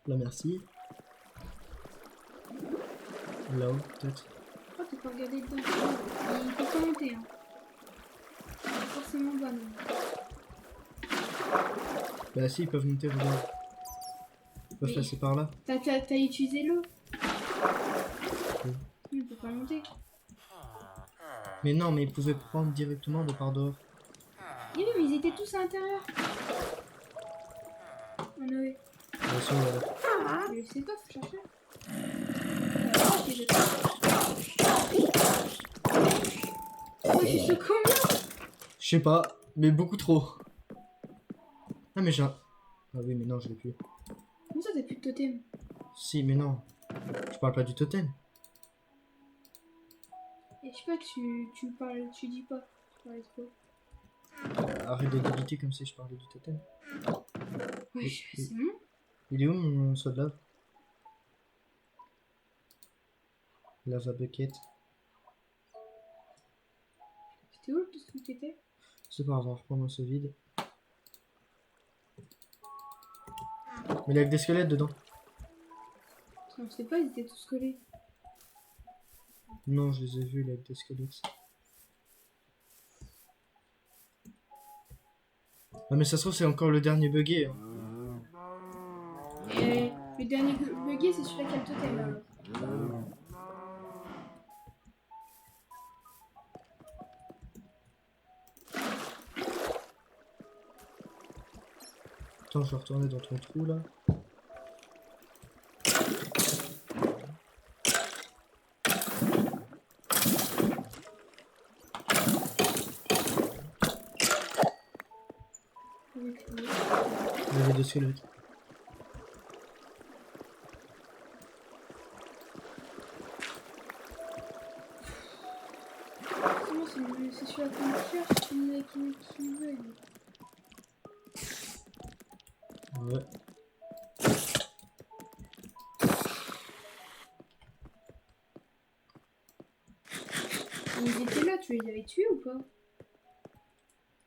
Là, merci. Là-haut, peut-être. Oh, tu peux regarder dedans. Il peut pas monter. Hein. C'est forcément bas, non. Bah si, ils peuvent monter, regarde. Ils peuvent Mais- passer par là. T'as utilisé l'eau. Oui. Il peut pas monter. Mais non, mais ils pouvaient prendre directement de par dehors. Oui, mais ils étaient tous à l'intérieur. Oh Noé. Bien sûr, Mais c'est quoi, faut chercher. Ok, je Oh, je suis sur combien? je sais pas, mais beaucoup trop. Ah, mais j'ai un... Ah oui, mais non, je l'ai plus. Comment ça, t'as plus de totem? Si, mais non. Je parle pas du totem. Et je sais pas, tu parles, tu dis pas. Tu parles trop. Arrête de débiter comme si je parlais du totem. Ouais, c'est bon. Il est où mon seau de lave? Lava bucket. C'était où tout ce que t'étais? C'est pas grave, on va reprendre ce vide. Mais il y a que des squelettes dedans. On sait pas, ils étaient tous collés. Non, je les ai vus, il y a que des squelettes. Ah, mais ça se trouve, c'est encore le dernier buggé. Hein. Et le dernier bugué, c'est celui-là qui a le totem alors. Attends, je vais retourner dans ton trou là. Il y avait deux squelettes. Comment c'est celui-là qu'on cherche qui bug. Ouais. Ils étaient là, tu les avais tués ou pas?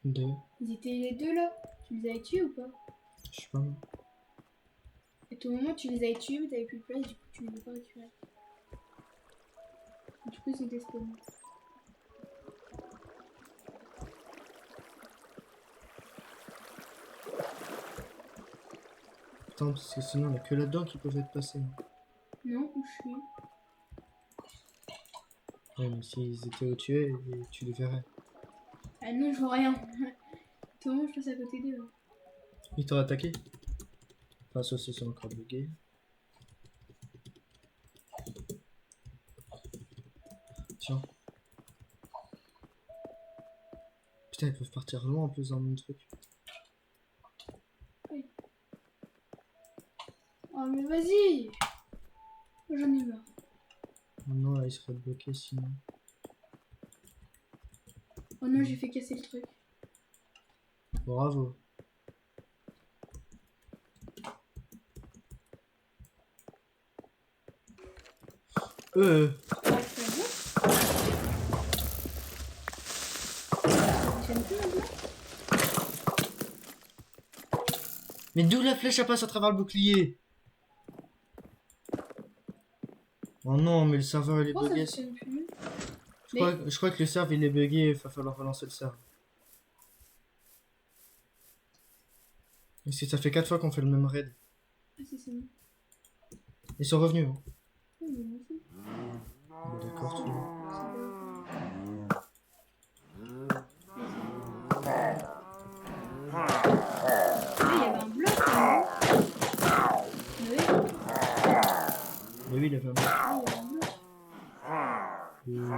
Deux. Ils étaient les deux là, tu les avais tués ou pas? Je sais pas. Moi. Et au moment où tu les avais tués, mais t'avais plus de place, du coup tu les as pas récupérés. Du coup ils ont despawnés. Attends, parce que sinon, il n'y a que là-dedans qui peuvent être passés. Non, où je suis? Ouais, mais s'ils étaient au-dessus, tu les verrais. Ah non, je vois rien. Comment je passe à côté d'eux? Ils t'ont attaqué. Enfin, ça, c'est encore bugué. Tiens. Putain, ils peuvent partir loin en plus dans mon truc. Oh, mais vas-y! J'en ai marre. Non, là, ils seraient bloqués sinon. Oh non, j'ai fait casser le truc. Bravo. Ouais, c'est bon. J'aime plus maintenant. Mais d'où la flèche elle passe à travers le bouclier? Oh non, mais le serveur il est Pourquoi ça bugué. fonctionne plus? Je crois que le serveur il est bugué, il va falloir relancer le serveur. Et ça fait 4 fois qu'on fait le même raid. Ah, c'est bon. Ils sont revenus. Hein. Oui, mais m'en fous. Bon, d'accord, tu vois. Ah, il y avait un bloc là. Oui. Mais oui, il avait un Ah, il y avait un bloc.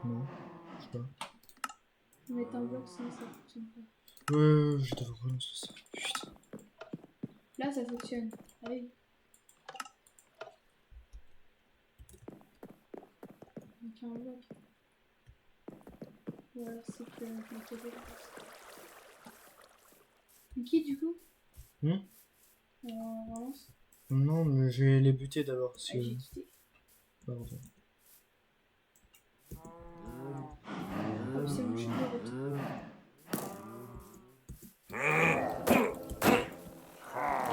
Non, je sais pas. Mettre un bloc sinon ça fonctionne pas. Je devrais relancer ça. Putain. Là, ça fonctionne. Ah oui. Donc un bloc. Ou alors c'est que je m'en fais des qui du coup? On relance. Non, mais je vais les buter d'abord. Ah, j'ai quitté. Pardon. Hop, c'est bon, je suis de retour.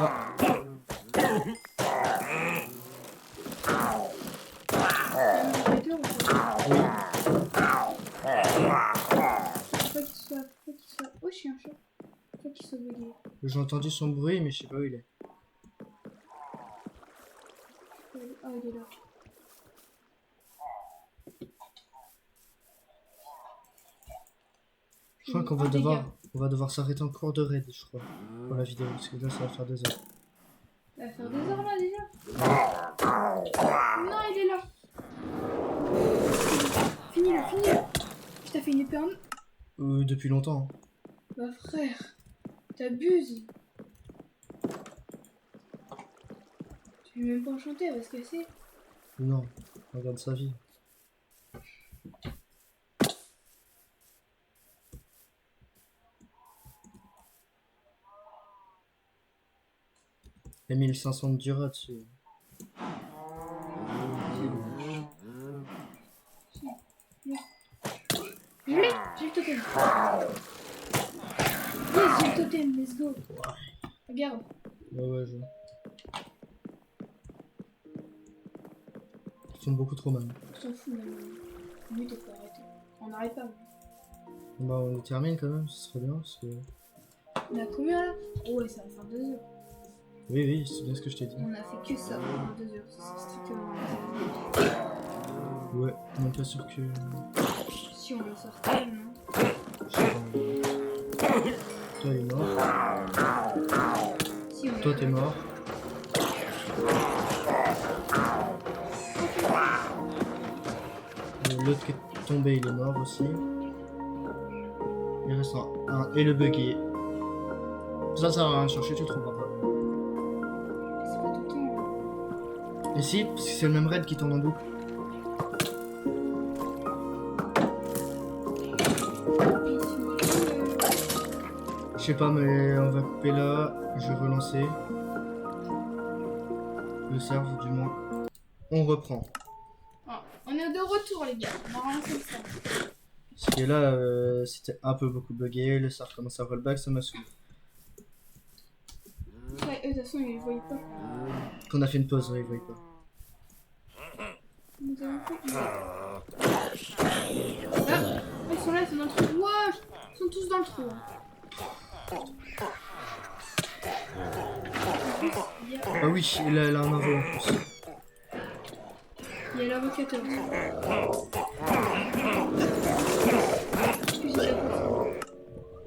Ah, T'as mis le ou pas? oui. Faut qu'il soit. Oh, je suis un chat. Faut qu'il soit bugué. J'ai entendu son bruit, mais je sais pas où il est. Ah, il est là. Je crois qu'on va devoir s'arrêter en cours de raid, je crois, pour la vidéo, parce que là ça va faire 2 heures. Ça va faire 2 heures là déjà. Non, il est là. Fini là, fini là. Je t'ai fait une épée en. Depuis longtemps. Hein. Bah frère, t'abuses. Tu veux même pas enchanter, elle va se casser. Non, regarde sa vie. Il y a 1500 de Dura dessus. Je l'ai, j'ai le totem. Yes, j'ai le totem, let's go. Regarde. Ouais, je vois. Ils font beaucoup trop mal. On s'en fout même. Lui, t'as pas arrêté. On n'arrête pas. Bah, on les termine quand même, ce serait bien, parce que... On a combien là? Oh ouais, ça va faire 2 heures. Oui, c'est bien ce que je t'ai dit. On a fait que ça pendant 2 heures. C'est strictement. Ouais, même pas sûr que... Si on le sortait, non? Je sais pas. Toi, il est mort. Si on Toi, t'es mort. L'autre qui est tombé, il est mort aussi. Il reste un. Et le buggy. Ça sert à rien de chercher, tu trouveras pas. C'est pas tout le temps. Et si, parce que c'est le même raid qui tourne en boucle. Je sais pas, mais on va couper là. Je vais relancer. Le serve, du moins. On reprend. Ah, on est de retour, les gars. On va relancer le serve. Ce qui est là, c'était un peu beaucoup bugué. Le serve commence à rollback, ça m'a saoulé. Ouais, eux, de toute façon, ils ne voyaient pas. Qu'on a fait une pause, ouais, ils voyaient pas. Nous avons fait. Ah, ils sont là, ils sont dans le trou. Wow, ils sont tous dans le trou. Ah oui, il a un arrow en plus. Il y a l'avocateur aussi. Excusez-moi.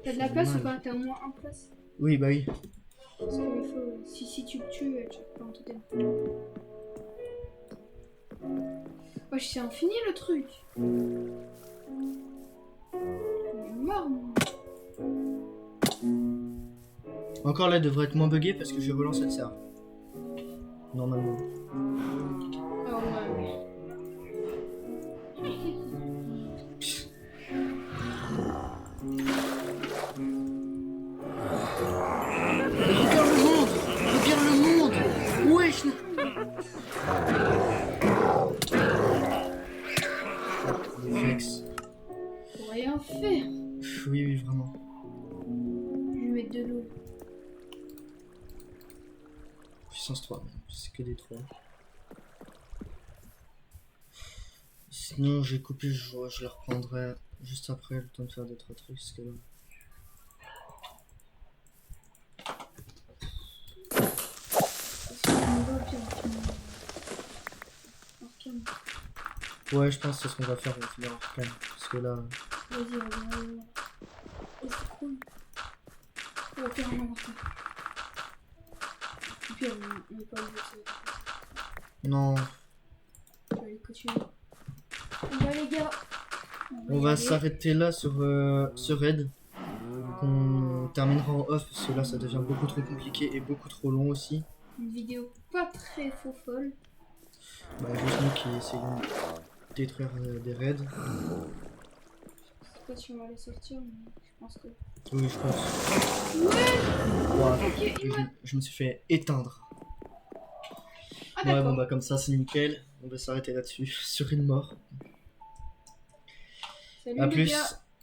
T'as de la place ou pas? T'as au moins un place? Oui, bah oui. Parce qu'il faut. Si tu le tues, tu peux en totem. Wesh, c'est infini le truc! J'en ai marre, moi. Encore là, elle devrait être moins buggée parce que je vais relancer le serveur. Normalement. Ah ouais. Regarde le monde! Regarde le monde! Wesh! Vex. Faut rien faire. Oui, oui, vraiment. Je vais mettre de l'eau. Puissance 3, c'est que des 3. Sinon, j'ai coupé, je le reprendrai juste après, le temps de faire 2-3 trucs. Parce que là... Ouais, je pense que c'est ce qu'on va faire, on va finir en arcane. Parce que là. Vas-y, vas-y. Oh, c'est cool. On va faire un inventaire. Et puis, on n'est pas obligé de se. Non. Je vais aller continuer. On va, les gars. On va s'arrêter là sur ce raid. On terminera en off parce que là ça devient beaucoup trop compliqué et beaucoup trop long aussi. Une vidéo pas très faux folle. Bah, juste nous qui essayons de détruire des raids. Je sais pas si on va les sortir, mais je pense que. Oui, je pense. Ouais! Ouais, Ok, je me suis fait éteindre. Ah, Ouais, d'accord. bon bah comme ça c'est nickel. On va s'arrêter là-dessus sur une mort. Salut A les plus. gars.